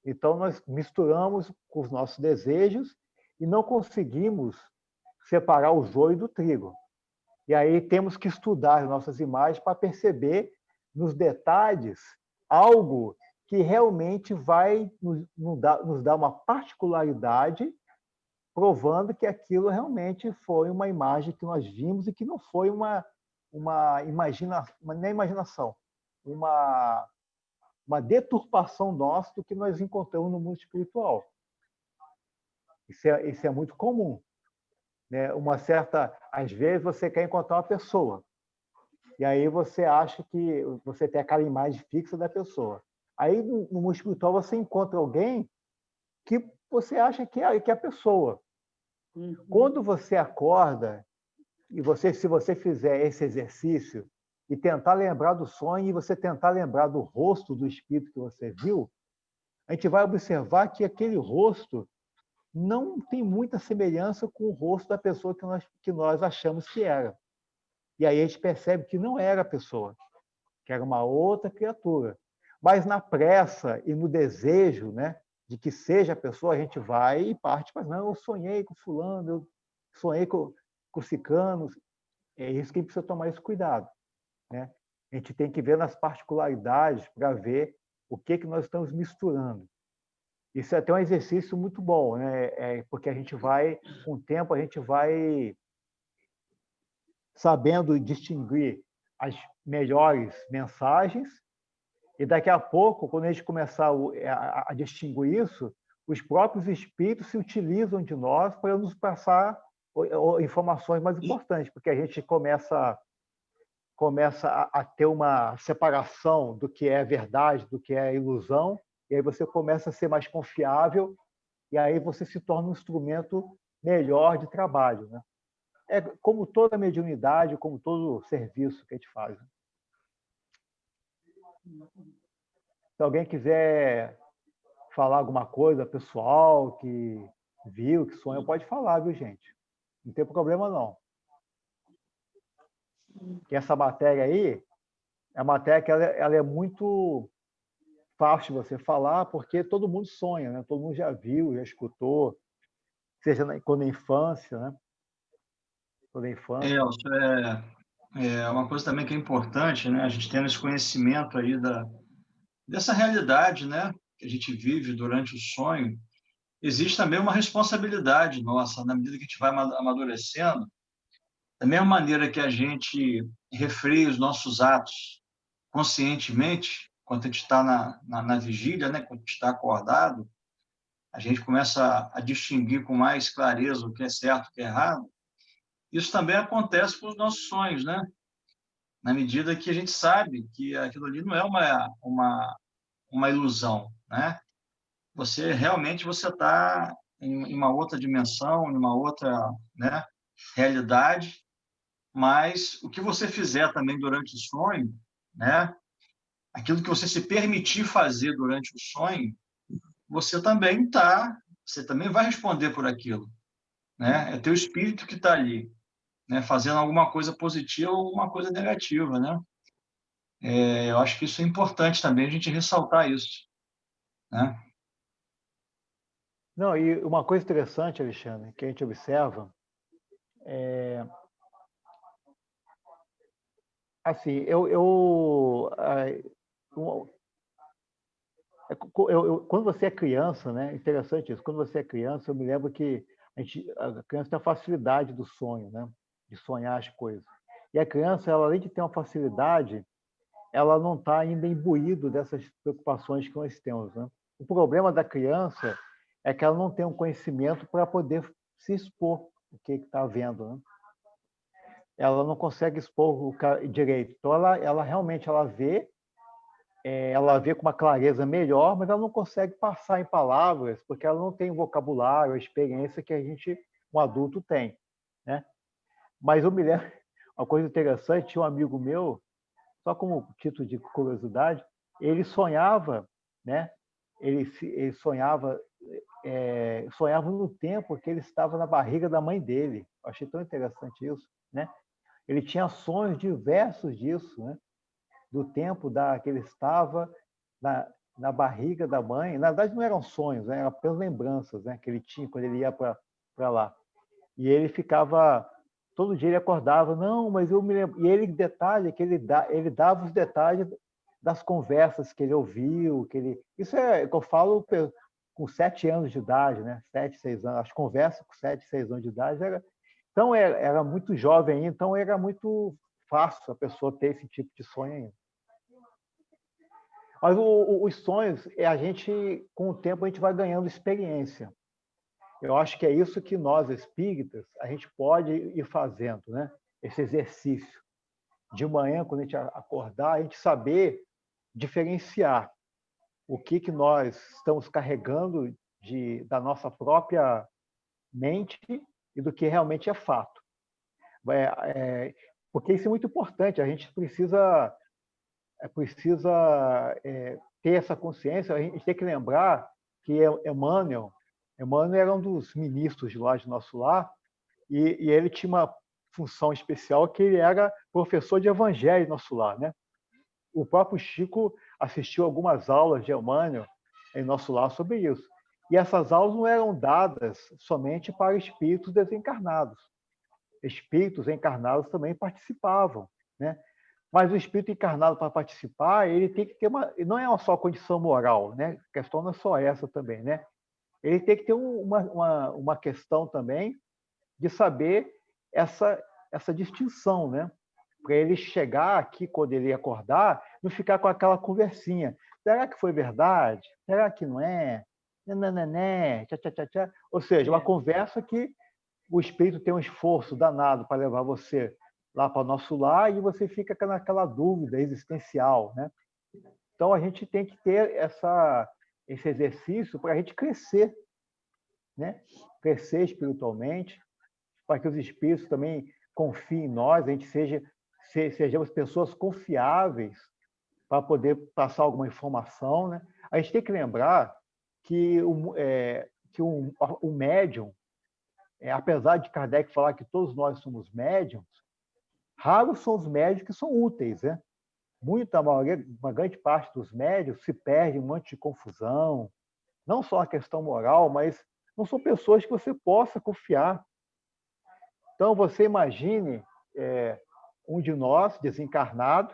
Então, nós misturamos com os nossos desejos e não conseguimos separar o joio do trigo. E aí temos que estudar as nossas imagens para perceber nos detalhes algo que realmente vai nos dar uma particularidade, provando que aquilo realmente foi uma imagem que nós vimos e que não foi nem imaginação, uma deturpação nossa do que nós encontramos no mundo espiritual. Isso é muito comum. Né? Às vezes você quer encontrar uma pessoa, e aí você acha que você tem aquela imagem fixa da pessoa. Aí, no mundo espiritual, você encontra alguém que você acha que é a pessoa. Quando você acorda, se você fizer esse exercício e tentar lembrar do sonho, e você tentar lembrar do rosto do espírito que você viu, a gente vai observar que aquele rosto não tem muita semelhança com o rosto da pessoa que nós achamos que era. E aí a gente percebe que não era a pessoa, que era uma outra criatura. Mas na pressa e no desejo, né, de que seja a pessoa, a gente vai e parte para não, eu sonhei com fulano, eu sonhei com ciclano. É isso que a gente precisa tomar esse cuidado. Né? A gente tem que ver nas particularidades para ver o que nós estamos misturando. Isso é até um exercício muito bom, né? Porque a gente vai, com o tempo, a gente vai sabendo distinguir as melhores mensagens, e daqui a pouco, quando a gente começar a distinguir isso, os próprios espíritos se utilizam de nós para nos passar informações mais importantes, porque a gente começa a ter uma separação do que é verdade, do que é ilusão, e aí você começa a ser mais confiável, e aí você se torna um instrumento melhor de trabalho. Né? É como toda mediunidade, como todo serviço que a gente faz. Se alguém quiser falar alguma coisa pessoal, que viu, que sonhou, pode falar, viu, gente? Não tem problema, não. Que essa matéria aí, é uma matéria que ela é muito fácil de você falar, porque todo mundo sonha, né? Todo mundo já viu, já escutou, seja quando é infância, né? Quando é infância. É uma coisa também que é importante, né? A gente tendo esse conhecimento aí dessa realidade, né? Que a gente vive durante o sonho. Existe também uma responsabilidade nossa, na medida que a gente vai amadurecendo, da mesma maneira que a gente refreia os nossos atos conscientemente, quando a gente está na vigília, né? Quando a gente está acordado, a gente começa a distinguir com mais clareza o que é certo e o que é errado. Isso também acontece com os nossos sonhos, né? Na medida que a gente sabe que aquilo ali não é uma ilusão, né? Você está em uma outra dimensão, em uma outra, né, realidade, mas o que você fizer também durante o sonho, né, aquilo que você se permitir fazer durante o sonho, você também vai responder por aquilo, né? É teu espírito que está ali, né, fazendo alguma coisa positiva ou alguma coisa negativa, né? Eu acho que isso é importante também a gente ressaltar isso, né? Não, e uma coisa interessante, Alexandre, que a gente observa, assim, quando você é criança, né? Interessante isso. Quando você é criança, eu me lembro que a criança tem a facilidade do sonho, né? De sonhar as coisas. E a criança, ela, além de ter uma facilidade, ela não está ainda imbuído dessas preocupações que nós temos, né? O problema da criança é que ela não tem um conhecimento para poder se expor o que está vendo, né? Ela não consegue expor direito. Então, ela realmente ela vê com uma clareza melhor, mas ela não consegue passar em palavras, porque ela não tem o vocabulário, a experiência que um adulto tem, né? Mas eu me lembro, uma coisa interessante, tinha um amigo meu, só como título de curiosidade, ele sonhava, né? Ele sonhava no tempo que ele estava na barriga da mãe dele. Eu achei tão interessante isso, né? Ele tinha sonhos diversos disso, né? Do tempo que ele estava na barriga da mãe. Na verdade, não eram sonhos, né? Eram apenas lembranças, né? Que ele tinha quando ele ia para lá. E ele ficava... Todo dia ele acordava, não, mas eu me lembro... E ele, detalhe, que ele dava os detalhes das conversas que ele ouviu, Isso é que eu falo com 7 anos de idade, né? 7, 6 anos. As conversas com 7, 6 anos de idade Então, era muito jovem ainda, então era muito fácil a pessoa ter esse tipo de sonho ainda. Mas os sonhos, com o tempo, a gente vai ganhando experiência. Eu acho que é isso que nós, espíritas, a gente pode ir fazendo, né? Esse exercício. De manhã, quando a gente acordar, a gente saber diferenciar o que nós estamos carregando da nossa própria mente e do que realmente é fato. Porque isso é muito importante, a gente precisa ter essa consciência, a gente tem que lembrar que Emmanuel era um dos ministros lá de nosso lar, e ele tinha uma função especial que ele era professor de evangelho em nosso lar, né? O próprio Chico assistiu algumas aulas de Emmanuel em nosso lar sobre isso. E essas aulas não eram dadas somente para espíritos desencarnados. Espíritos encarnados também participavam, né? Mas o espírito encarnado, para participar, ele tem que ter não é uma só condição moral, né? A questão não é só essa também, né? Ele tem que ter uma questão também de saber essa distinção, né? Para ele chegar aqui, quando ele acordar, não ficar com aquela conversinha. Será que foi verdade? Será que não é? Nananã, tchá, tchá, tchá, tchá. Ou seja, uma conversa que o espírito tem um esforço danado para levar você lá para o nosso lar e você fica naquela dúvida existencial, né? Então, a gente tem que ter esse exercício para a gente crescer, né? Crescer espiritualmente, para que os espíritos também confiem em nós, a gente sejamos pessoas confiáveis para poder passar alguma informação, né? A gente tem que lembrar que o médium, apesar de Kardec falar que todos nós somos médiums, raros são os médios que são úteis, né? Uma grande parte dos médios se perde em um monte de confusão, não só a questão moral, mas não são pessoas que você possa confiar. Então, você imagine um de nós desencarnado,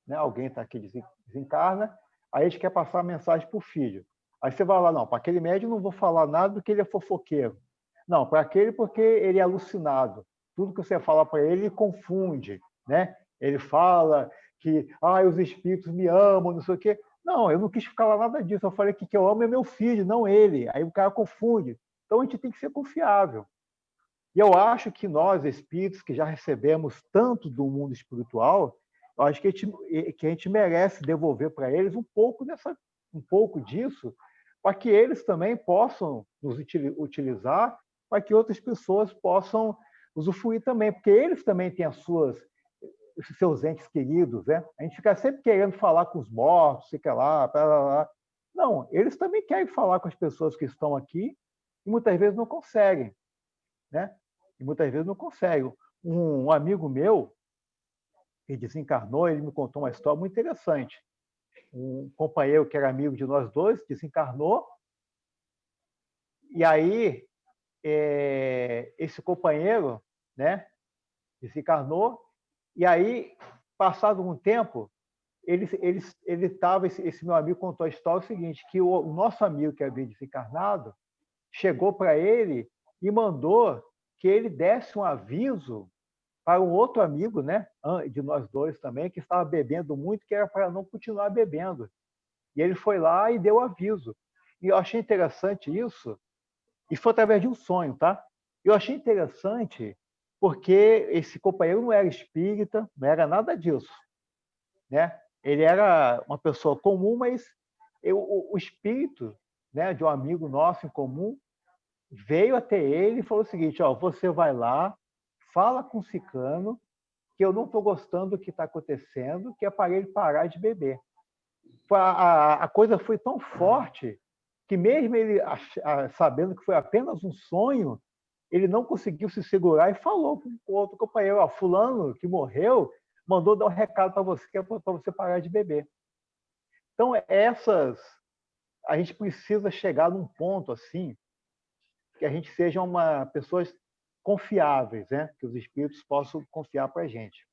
né? Alguém está aqui desencarna, aí a gente quer passar a mensagem para o filho. Aí você vai lá, não, para aquele médium não vou falar nada porque ele é fofoqueiro. Não, para aquele porque ele é alucinado. Tudo que você fala para ele confunde, né? Ele fala que os espíritos me amam, não sei o quê. Não, eu não quis falar nada disso. Eu falei que eu amo é meu filho, não ele. Aí o cara confunde. Então a gente tem que ser confiável. E eu acho que nós, espíritos, que já recebemos tanto do mundo espiritual, eu acho que a gente merece devolver para eles um pouco disso, para que eles também possam nos utilizar, para que outras pessoas possam usufruir também, porque eles também têm os seus entes queridos, né? A gente fica sempre querendo falar com os mortos, fica lá, lá. Não, eles também querem falar com as pessoas que estão aqui e muitas vezes não conseguem, né? E muitas vezes não conseguem. Um amigo meu, que desencarnou, ele me contou uma história muito interessante. Um companheiro que era amigo de nós dois desencarnou, e aí esse companheiro, né, desencarnou, e aí, passado um tempo, esse meu amigo contou a história seguinte, que o nosso amigo que havia desencarnado chegou para ele e mandou que ele desse um aviso para um outro amigo, né, de nós dois também, que estava bebendo muito, que era para não continuar bebendo. E ele foi lá e deu aviso. E eu achei interessante isso, e foi através de um sonho, tá? Eu achei interessante porque esse companheiro não era espírita, não era nada disso, né? Ele era uma pessoa comum, mas o espírito, né, de um amigo nosso em comum veio até ele e falou o seguinte: você vai lá, fala com o ciclano que eu não estou gostando do que está acontecendo, que é para ele parar de beber. A coisa foi tão forte que mesmo ele sabendo que foi apenas um sonho, ele não conseguiu se segurar e falou com o outro companheiro: fulano que morreu mandou dar um recado para você, que é para você parar de beber. Então, a gente precisa chegar num ponto assim, que a gente seja pessoas confiáveis, né? Que os espíritos possam confiar para a gente.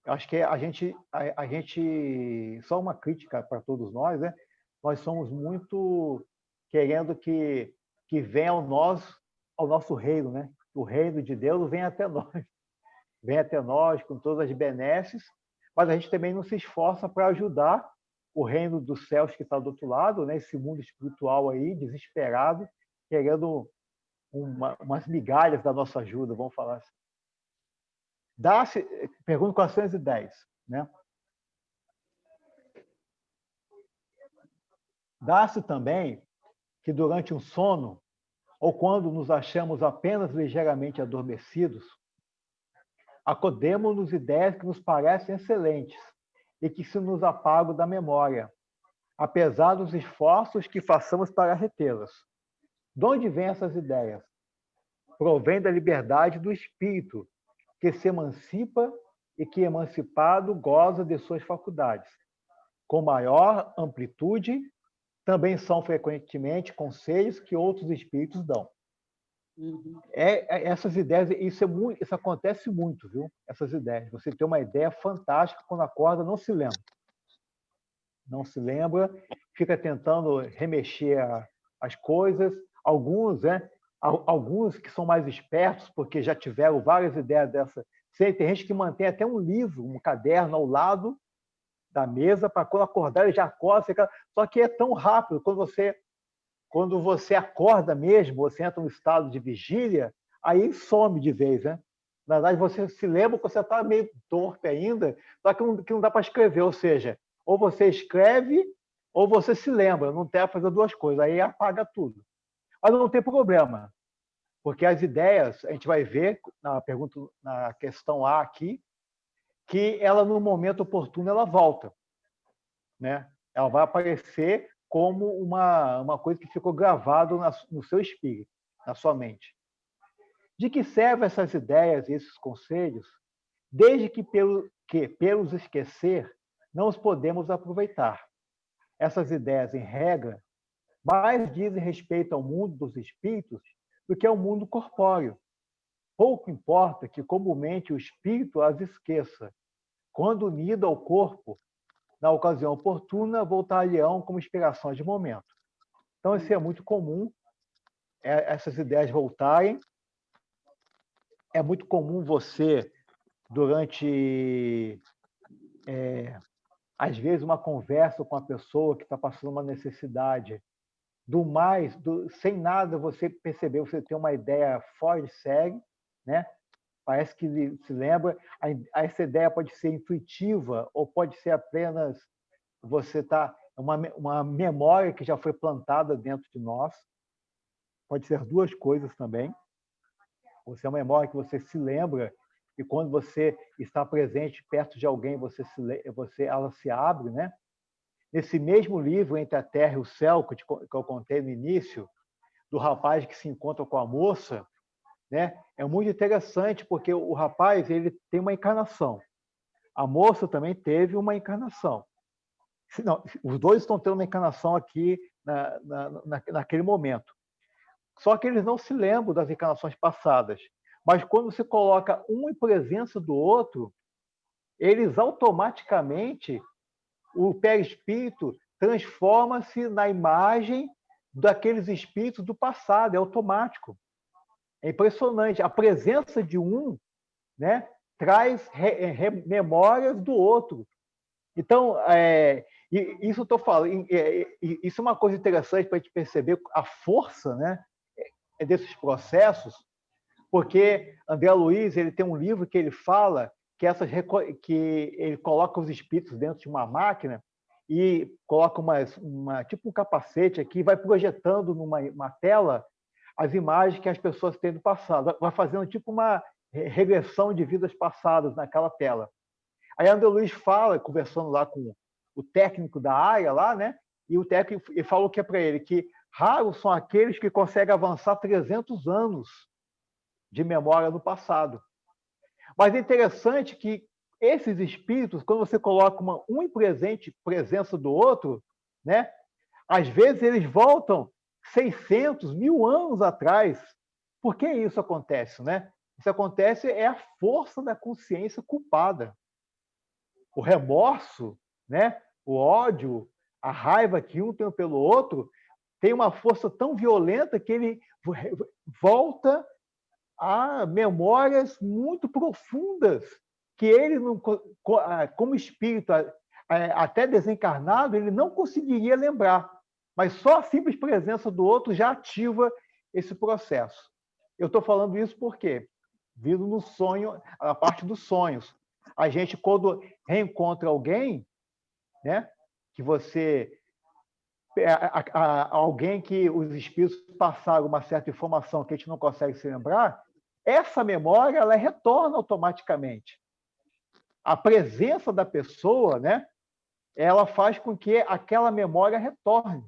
Eu acho que a gente, só uma crítica para todos nós, né? Nós somos muito querendo que venha ao nosso reino, né? O reino de Deus vem até nós com todas as benesses, mas a gente também não se esforça para ajudar o reino dos céus que está do outro lado, né? Esse mundo espiritual aí, desesperado, querendo umas migalhas da nossa ajuda, vamos falar assim. Pergunta 410, né? Dá-se também que durante um sono, ou quando nos achamos apenas ligeiramente adormecidos, acodemos-nos ideias que nos parecem excelentes e que se nos apagam da memória, apesar dos esforços que façamos para retê-las. De onde vêm essas ideias? Provém da liberdade do espírito, que se emancipa e que, emancipado, goza de suas faculdades. Com maior amplitude, também são frequentemente conselhos que outros espíritos dão. Essas ideias, isso acontece muito, viu? Essas ideias. Você tem uma ideia fantástica, quando acorda, não se lembra. Não se lembra, fica tentando remexer as coisas. Alguns, né? Alguns que são mais espertos, porque já tiveram várias ideias dessa. Tem gente que mantém até um livro, um caderno ao lado da mesa, para quando acordar ele já acorda. Só que é tão rápido, quando você acorda mesmo, você entra no estado de vigília, aí some de vez, né? Na verdade, você se lembra que você está meio torpe ainda, só que não dá para escrever, ou seja, ou você escreve ou você se lembra, não tem a fazer duas coisas, aí apaga tudo. Mas não tem problema, porque as ideias, a gente vai ver na questão A aqui, que ela, no momento oportuno, ela volta, né? Ela vai aparecer como uma coisa que ficou gravado no seu espírito, na sua mente. De que servem essas ideias e esses conselhos, desde que pelos esquecer, não os podemos aproveitar. Essas ideias, em regra, mais dizem respeito ao mundo dos espíritos do que ao mundo corpóreo. Pouco importa que comumente o espírito as esqueça. Quando unido ao corpo, na ocasião oportuna, voltar-lhe-ão como inspirações de momento. Então, isso é muito comum, essas ideias voltarem. É muito comum você durante, às vezes, uma conversa com a pessoa que está passando uma necessidade, sem nada você perceber, você tem uma ideia fora de série, né? Parece que se lembra. Essa ideia pode ser intuitiva ou pode ser apenas você uma memória que já foi plantada dentro de nós. Pode ser duas coisas também. Você é uma memória que você se lembra e quando você está presente perto de alguém, ela se abre, né? Nesse mesmo livro, Entre a Terra e o Céu, que eu contei no início, do rapaz que se encontra com a moça, né? É muito interessante, porque o rapaz ele tem uma encarnação. A moça também teve uma encarnação. Não, os dois estão tendo uma encarnação aqui naquele momento. Só que eles não se lembram das encarnações passadas. Mas quando você coloca um em presença do outro, eles automaticamente, o perispírito transforma-se na imagem daqueles espíritos do passado, é automático. É impressionante. A presença de um, né, traz memórias do outro. Então, isso estou falando, isso é uma coisa interessante para a gente perceber a força, né, desses processos, porque André Luiz ele tem um livro que ele fala que ele coloca os espíritos dentro de uma máquina e coloca tipo um capacete aqui, vai projetando numa tela as imagens que as pessoas têm do passado, vai fazendo tipo uma regressão de vidas passadas naquela tela. Aí André Luiz fala, conversando lá com o técnico da área lá, né? E o técnico falou que é para ele que raros são aqueles que conseguem avançar 300 anos de memória no passado. Mas é interessante que esses espíritos, quando você coloca um em presença do outro, né? Às vezes eles voltam 600, 1000 anos atrás. Por que isso acontece, né? Isso acontece é a força da consciência culpada. O remorso, né? O ódio, a raiva que um tem pelo outro, tem uma força tão violenta que ele volta a memórias muito profundas que ele, como espírito, até desencarnado, ele não conseguiria lembrar. Mas só a simples presença do outro já ativa esse processo. Eu estou falando isso porque, vindo no sonho, a parte dos sonhos, a gente, quando reencontra alguém, né, que você... alguém que os espíritos passaram uma certa informação que a gente não consegue se lembrar, essa memória ela retorna automaticamente. A presença da pessoa, né, ela faz com que aquela memória retorne.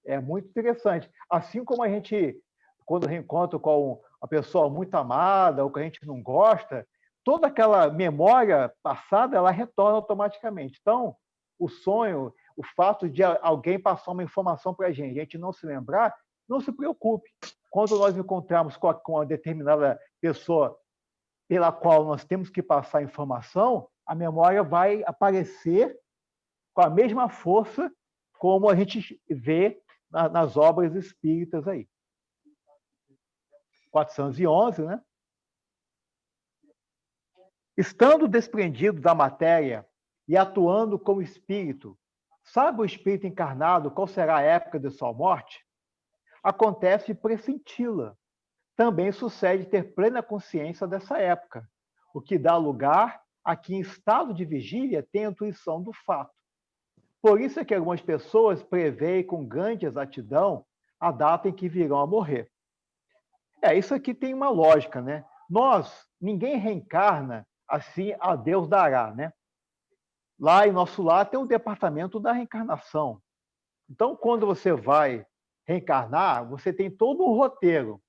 É muito interessante. Assim como a gente, quando reencontra com uma pessoa muito amada ou que a gente não gosta, toda aquela memória passada ela retorna automaticamente. Então, o sonho, o fato de alguém passar uma informação para a gente não se lembrar, não se preocupe. Quando nós encontrarmos com uma determinada pessoa pela qual nós temos que passar informação, a memória vai aparecer com a mesma força como a gente vê nas obras espíritas aí. 411, né? Estando desprendido da matéria e atuando como espírito, sabe o espírito encarnado qual será a época de sua morte? Acontece pressenti-la. Também sucede ter plena consciência dessa época, o que dá lugar a que, em estado de vigília, tenha intuição do fato. Por isso é que algumas pessoas preveem com grande exatidão a data em que virão a morrer. Isso aqui tem uma lógica, né? Ninguém reencarna assim a Deus dará, né? Lá em nosso lar tem o departamento da reencarnação. Então, quando você vai reencarnar, você tem todo um roteiro,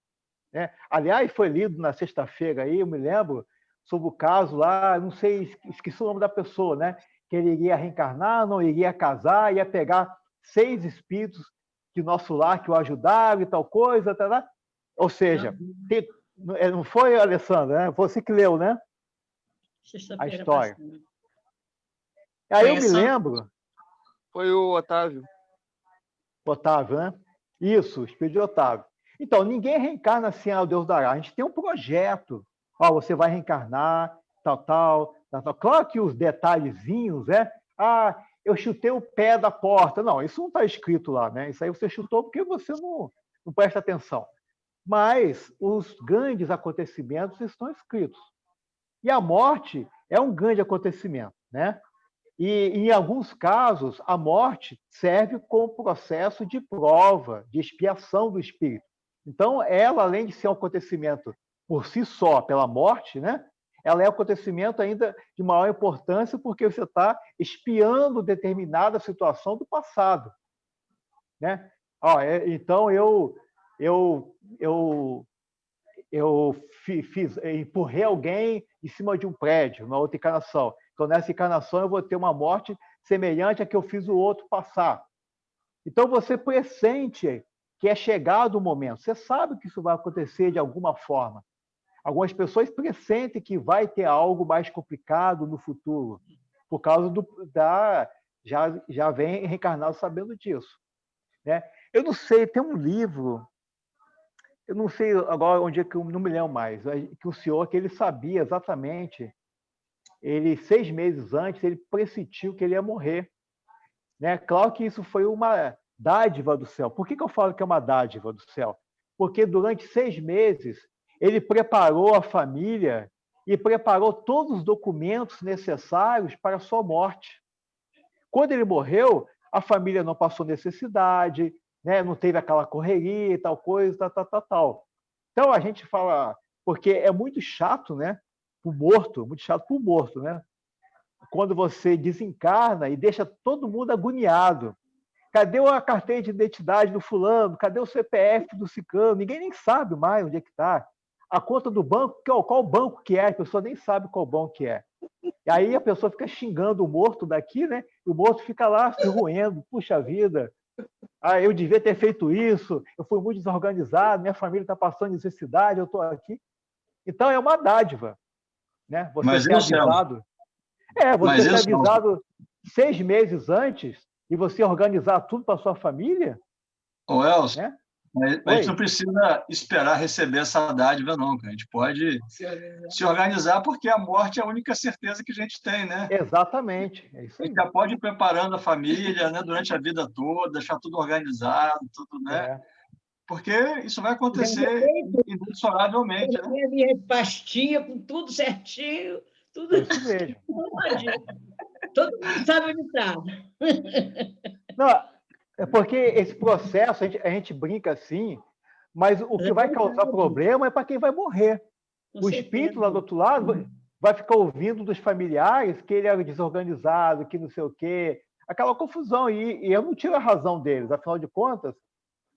né? Aliás, foi lido na sexta-feira aí, eu me lembro, sobre o caso lá, não sei, esqueci o nome da pessoa, né? Que ele iria reencarnar, não iria casar, ia pegar 6 espíritos de nosso lar que o ajudaram e tal coisa, tá? Ou seja, não foi, Alessandra, né? Você que leu, né? A história. Passada. Aí eu me lembro... Foi o Otávio. Otávio, né? Isso, o espírito de Otávio. Então, ninguém reencarna assim ao Deus dará. A gente tem um projeto. Você vai reencarnar, tal. Claro que os detalhezinhos, né? Ah, eu chutei o pé da porta. Não, isso não está escrito lá, né? Isso aí você chutou porque você não presta atenção. Mas os grandes acontecimentos estão escritos. E a morte é um grande acontecimento, né? E, em alguns casos, a morte serve como processo de prova, de expiação do espírito. Então, ela, além de ser um acontecimento por si só, pela morte, né? Ela é um acontecimento ainda de maior importância porque você está expiando determinada situação do passado, né? Então, empurrei alguém em cima de um prédio, na outra encarnação. Então, nessa encarnação, eu vou ter uma morte semelhante à que eu fiz o outro passar. Então, você pressente que é chegado o momento. Você sabe que isso vai acontecer de alguma forma. Algumas pessoas pressentem que vai ter algo mais complicado no futuro, por causa já vem reencarnado sabendo disso, né? Eu não sei, tem um livro, eu não sei agora onde é que eu não me lembro mais, que o senhor, que ele sabia exatamente, 6 meses antes, ele pressentiu que ele ia morrer, né? Claro que isso foi uma dádiva do céu. Por que eu falo que é uma dádiva do céu? Porque durante 6 meses ele preparou a família e preparou todos os documentos necessários para a sua morte. Quando ele morreu, a família não passou necessidade, né? Não teve aquela correria e tal coisa, tal. Então, a gente fala... Porque é muito chato, né? Muito chato para o morto, né? Quando você desencarna e deixa todo mundo agoniado. Cadê a carteira de identidade do fulano? Cadê o CPF do ciclano? Ninguém nem sabe mais onde é que está. A conta do banco, qual banco que é? A pessoa nem sabe qual banco que é. E aí a pessoa fica xingando o morto daqui, né? E o morto fica lá se roendo. Puxa vida, eu devia ter feito isso, eu fui muito desorganizado, minha família está passando necessidade, eu estou aqui. Então é uma dádiva, né? Você ser avisado. Você ser avisado 6 meses antes e você organizar tudo para sua família. Ô, Elcio, né? A gente não precisa esperar receber essa dádiva, não. A gente pode se organizar, porque a morte é a única certeza que a gente tem, né? Exatamente. É isso aí. A gente já pode ir preparando a família, né, durante a vida toda, deixar tudo organizado, tudo, né? Porque isso vai acontecer inexoravelmente, né? Minha pastinha com tudo certinho, tudo. É isso mesmo. Todo mundo sabe onde está. Não, é porque esse processo, a gente brinca assim, mas o que vai causar problema é para quem vai morrer. O espírito lá do outro lado vai ficar ouvindo dos familiares que ele era desorganizado, que não sei o quê, aquela confusão. E eu não tiro a razão deles, afinal de contas,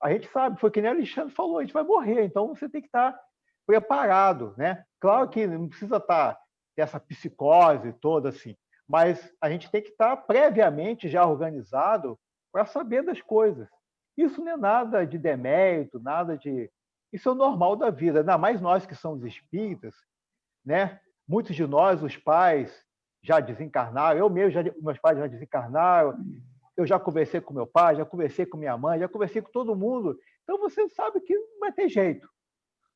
a gente sabe, foi que nem o Alexandre falou, a gente vai morrer, então você tem que estar preparado, né? Claro que não precisa ter essa psicose toda assim, mas a gente tem que estar previamente já organizado para saber das coisas. Isso não é nada de demérito, nada de... Isso é o normal da vida, ainda mais nós que somos espíritas, né? Muitos de nós, os pais, já desencarnaram, eu mesmo, meus pais já desencarnaram, eu já conversei com meu pai, já conversei com minha mãe, já conversei com todo mundo, então você sabe que não vai ter jeito,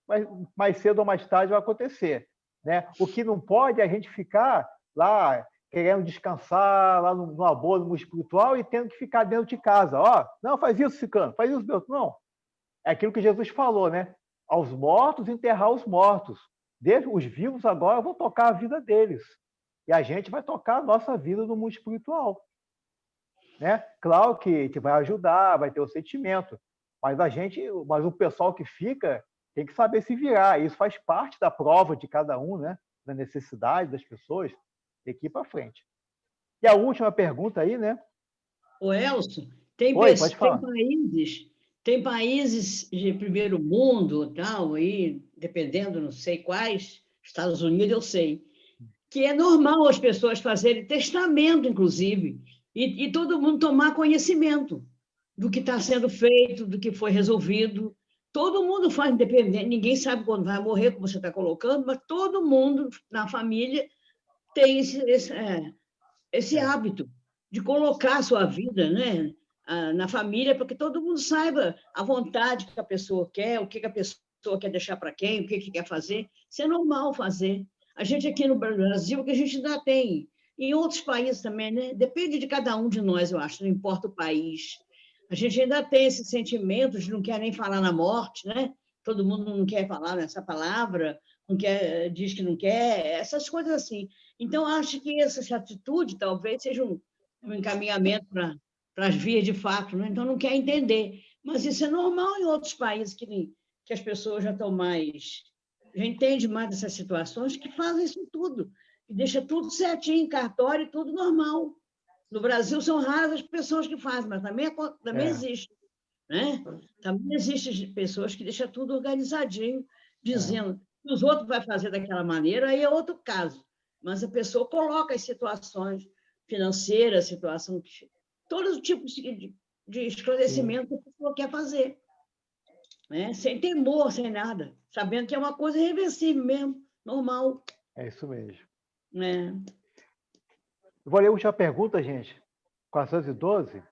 mas mais cedo ou mais tarde vai acontecer, né? O que não pode é a gente ficar lá querendo descansar lá numa boa, no mundo espiritual e tendo que ficar dentro de casa. Não, faz isso, Cicano, faz isso, Beltrano. Não. É aquilo que Jesus falou, né? Aos mortos, enterrar os mortos. Os vivos agora vão tocar a vida deles. E a gente vai tocar a nossa vida no mundo espiritual. Né? Claro que a gente vai ajudar, vai ter o sentimento, mas o pessoal que fica tem que saber se virar. Isso faz parte da prova de cada um, né? Da necessidade das pessoas. Tem que ir para frente. E a última pergunta aí, né? O Elcio, tem países de primeiro mundo, tal, aí, dependendo, não sei quais, Estados Unidos eu sei, que é normal as pessoas fazerem testamento, inclusive, e todo mundo tomar conhecimento do que está sendo feito, do que foi resolvido. Todo mundo faz independente, ninguém sabe quando vai morrer, como você está colocando, mas todo mundo na família tem esse hábito de colocar a sua vida, né, na família, para que todo mundo saiba a vontade que a pessoa quer, o que a pessoa quer deixar para quem, o que quer fazer. Isso é normal fazer. A gente aqui no Brasil, que a gente ainda tem, em outros países também, né? Depende de cada um de nós, eu acho, não importa o país. A gente ainda tem esse sentimento de não quer nem falar na morte, né? Todo mundo não quer falar nessa palavra, não quer, diz que não quer, essas coisas assim. Então, acho que essa atitude talvez seja um encaminhamento para as vias de fato, né? Então, não quer entender. Mas isso é normal em outros países que as pessoas já estão mais, já entendem mais dessas situações, que fazem isso tudo, e deixa tudo certinho, em cartório, tudo normal. No Brasil, são raras as pessoas que fazem, mas também existe. Né? Também existem pessoas que deixam tudo organizadinho, dizendo que os outros vão fazer daquela maneira, aí é outro caso. Mas a pessoa coloca as situações financeiras, situação, todos os tipos de esclarecimento que a pessoa quer fazer. Né? Sem temor, sem nada, sabendo que é uma coisa irreversível mesmo, normal. É isso mesmo. Né? Eu vou ler a última pergunta, gente. 412.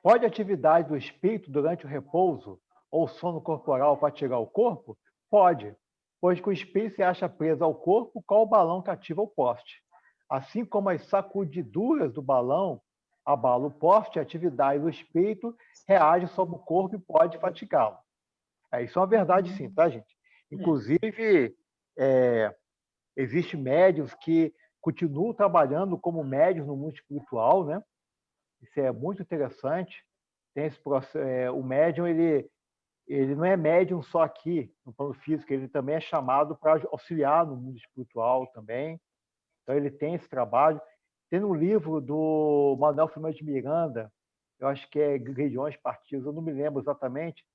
Pode a atividade do espírito durante o repouso ou sono corporal fatigar o corpo? Pode, pois que o espírito se acha preso ao corpo, qual o balão que ativa o poste. Assim como as sacudiduras do balão abalam o poste, a atividade do espírito reage sobre o corpo e pode fatigá-lo. Isso é uma verdade, sim, tá, gente? Inclusive, existem médiuns que continuam trabalhando como médiuns no mundo espiritual, né? Isso é muito interessante. Tem esse processo, o médium, ele não é médium só aqui, no plano físico, ele também é chamado para auxiliar no mundo espiritual também. Então, ele tem esse trabalho. Tem um livro do Manuel Filomeno de Miranda, eu acho que é Grigiões Partidos, eu não me lembro exatamente,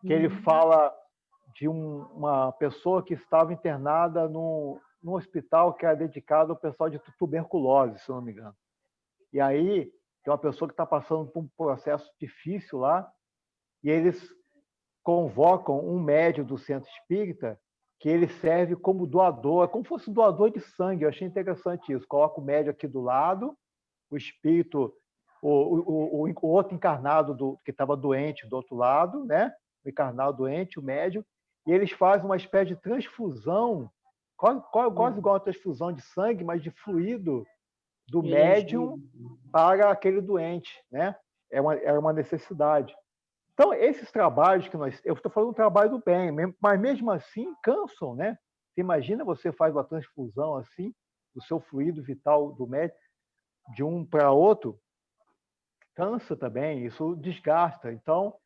que ele fala de uma pessoa que estava internada num hospital que era dedicado ao pessoal de tuberculose, se eu não me engano. E aí, tem uma pessoa que está passando por um processo difícil lá, e eles convocam um médium do centro espírita que ele serve como doador, é como se fosse doador de sangue. Eu achei interessante isso. Coloca o médium aqui do lado, o espírito, o outro encarnado que estava doente do outro lado, né? O encarnado doente, o médium, e eles fazem uma espécie de transfusão, quase igual a transfusão de sangue, mas de fluido do médium para aquele doente, né? É uma necessidade. Então, esses trabalhos que eu estou falando do trabalho do bem, mas mesmo assim cansam, né? Você imagina, você faz uma transfusão assim, do seu fluido vital do médium, de um para outro, cansa também, isso desgasta. Então,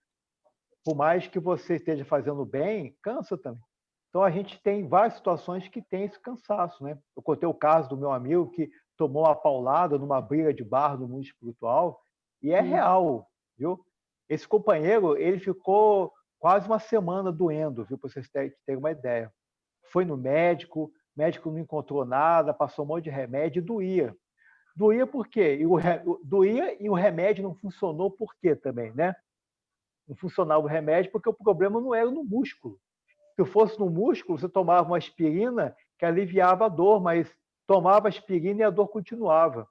por mais que você esteja fazendo bem, cansa também. Então, a gente tem várias situações que tem esse cansaço, né? Eu contei o caso do meu amigo que tomou uma paulada numa briga de bar no mundo espiritual, e é real, viu? Esse companheiro, ele ficou quase uma semana doendo, viu? Para vocês terem uma ideia. Foi no médico, o médico não encontrou nada, passou um monte de remédio e doía. Doía por quê? Doía e o remédio não funcionou por quê também, né? Não funcionava o remédio porque o problema não era no músculo. Se fosse no músculo, você tomava uma aspirina que aliviava a dor, mas tomava aspirina e a dor continuava.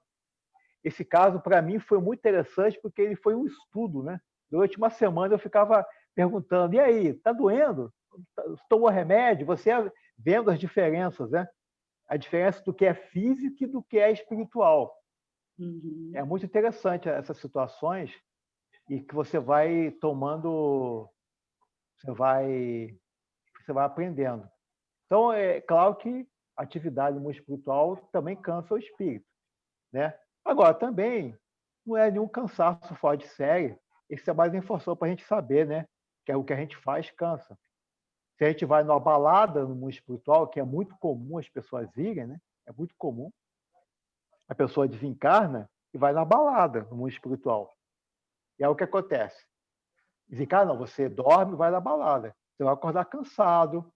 Esse caso, para mim, foi muito interessante porque ele foi um estudo, né? Durante uma semana eu ficava perguntando, e aí, está doendo? Tomou remédio? Você vendo as diferenças, né? A diferença do que é físico e do que é espiritual. É muito interessante essas situações e que você vai tomando, você vai aprendendo. Então, é claro que a atividade no mundo espiritual também cansa o espírito, né? Agora, também não é nenhum cansaço fora de série. Isso é mais informação para a gente saber, né? Que é o que a gente faz cansa. Se a gente vai numa balada no mundo espiritual, que é muito comum as pessoas irem, né? É muito comum. A pessoa desencarna e vai na balada no mundo espiritual. E aí o que acontece? Desencarna, não, você dorme e vai na balada. Você vai acordar cansado,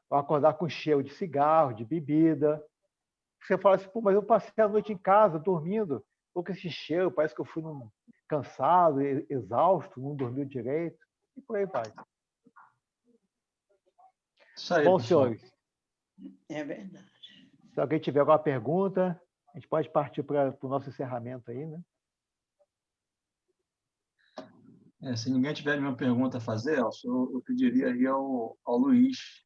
vai acordar com cheiro de cigarro, de bebida. Você fala assim, pô, mas eu passei a noite em casa, dormindo, estou com esse cheiro, parece que eu fui cansado, exausto, não dormiu direito, e por aí vai. Isso aí, bom, pessoal. senhores. É verdade. Se alguém tiver alguma pergunta, a gente pode partir para o nosso encerramento aí, né? Se ninguém tiver nenhuma pergunta a fazer, Elcio, eu pediria aí ao Luiz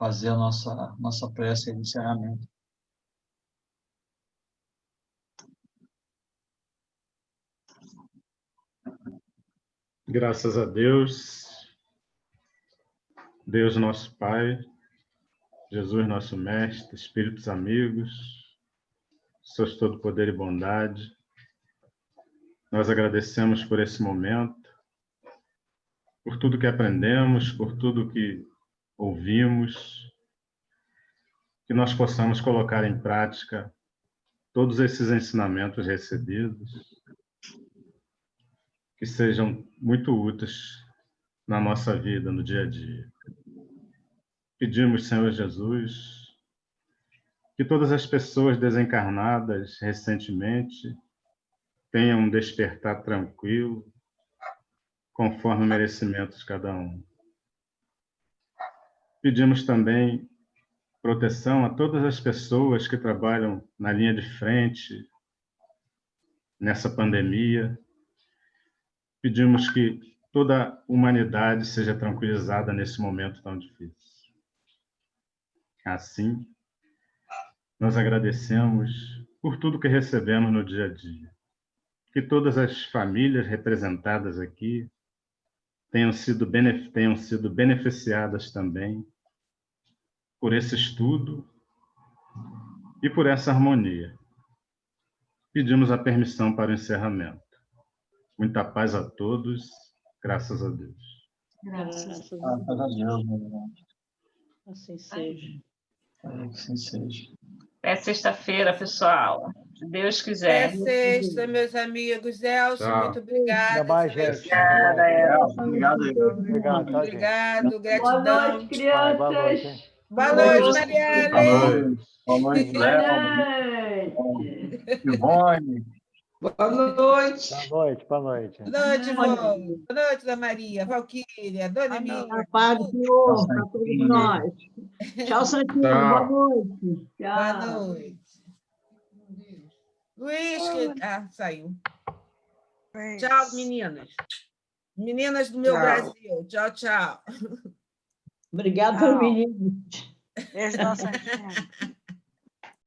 fazer a nossa prece de encerramento. Graças a Deus, Deus nosso Pai, Jesus nosso Mestre, Espíritos amigos, Seus todo poder e bondade, nós agradecemos por esse momento, por tudo que aprendemos, por tudo que ouvimos, que nós possamos colocar em prática todos esses ensinamentos recebidos, que sejam muito úteis na nossa vida, no dia a dia. Pedimos, Senhor Jesus, que todas as pessoas desencarnadas recentemente tenham um despertar tranquilo, conforme o merecimento de cada um. Pedimos também proteção a todas as pessoas que trabalham na linha de frente nessa pandemia. Pedimos que toda a humanidade seja tranquilizada nesse momento tão difícil. Assim, nós agradecemos por tudo que recebemos no dia a dia. Que todas as famílias representadas aqui tenham sido beneficiadas também por esse estudo e por essa harmonia. Pedimos a permissão para o encerramento. Muita paz a todos, graças a Deus. Graças a Graças a Deus, meu irmão. Assim seja. Assim seja. Até sexta-feira, pessoal. Se Deus quiser. Até sexta, meus amigos. Elcio, Tchau. muito obrigada. Até mais, gente. Obrigada, Elcio. Obrigado, Obrigado, tá, gente? Obrigado, Boa gratidão. noite, Vai, boa noite, crianças. hein? Boa noite, Marielle. Boa noite, Boa Léo. noite. Ivone. Boa noite. Boa noite, boa noite. Boa noite, Ivone. Boa noite, Dona Maria, Valquíria, Dona Emília. A paz do Senhor para todos nós. Tchau, Santinho. Tchau. Boa noite. Boa Tchau. noite. Luiz, saiu. Tchau, meninas. Meninas do meu Tchau. Brasil. Tchau, tchau. Obrigada, Tchau. menino. Beijo da Santinha.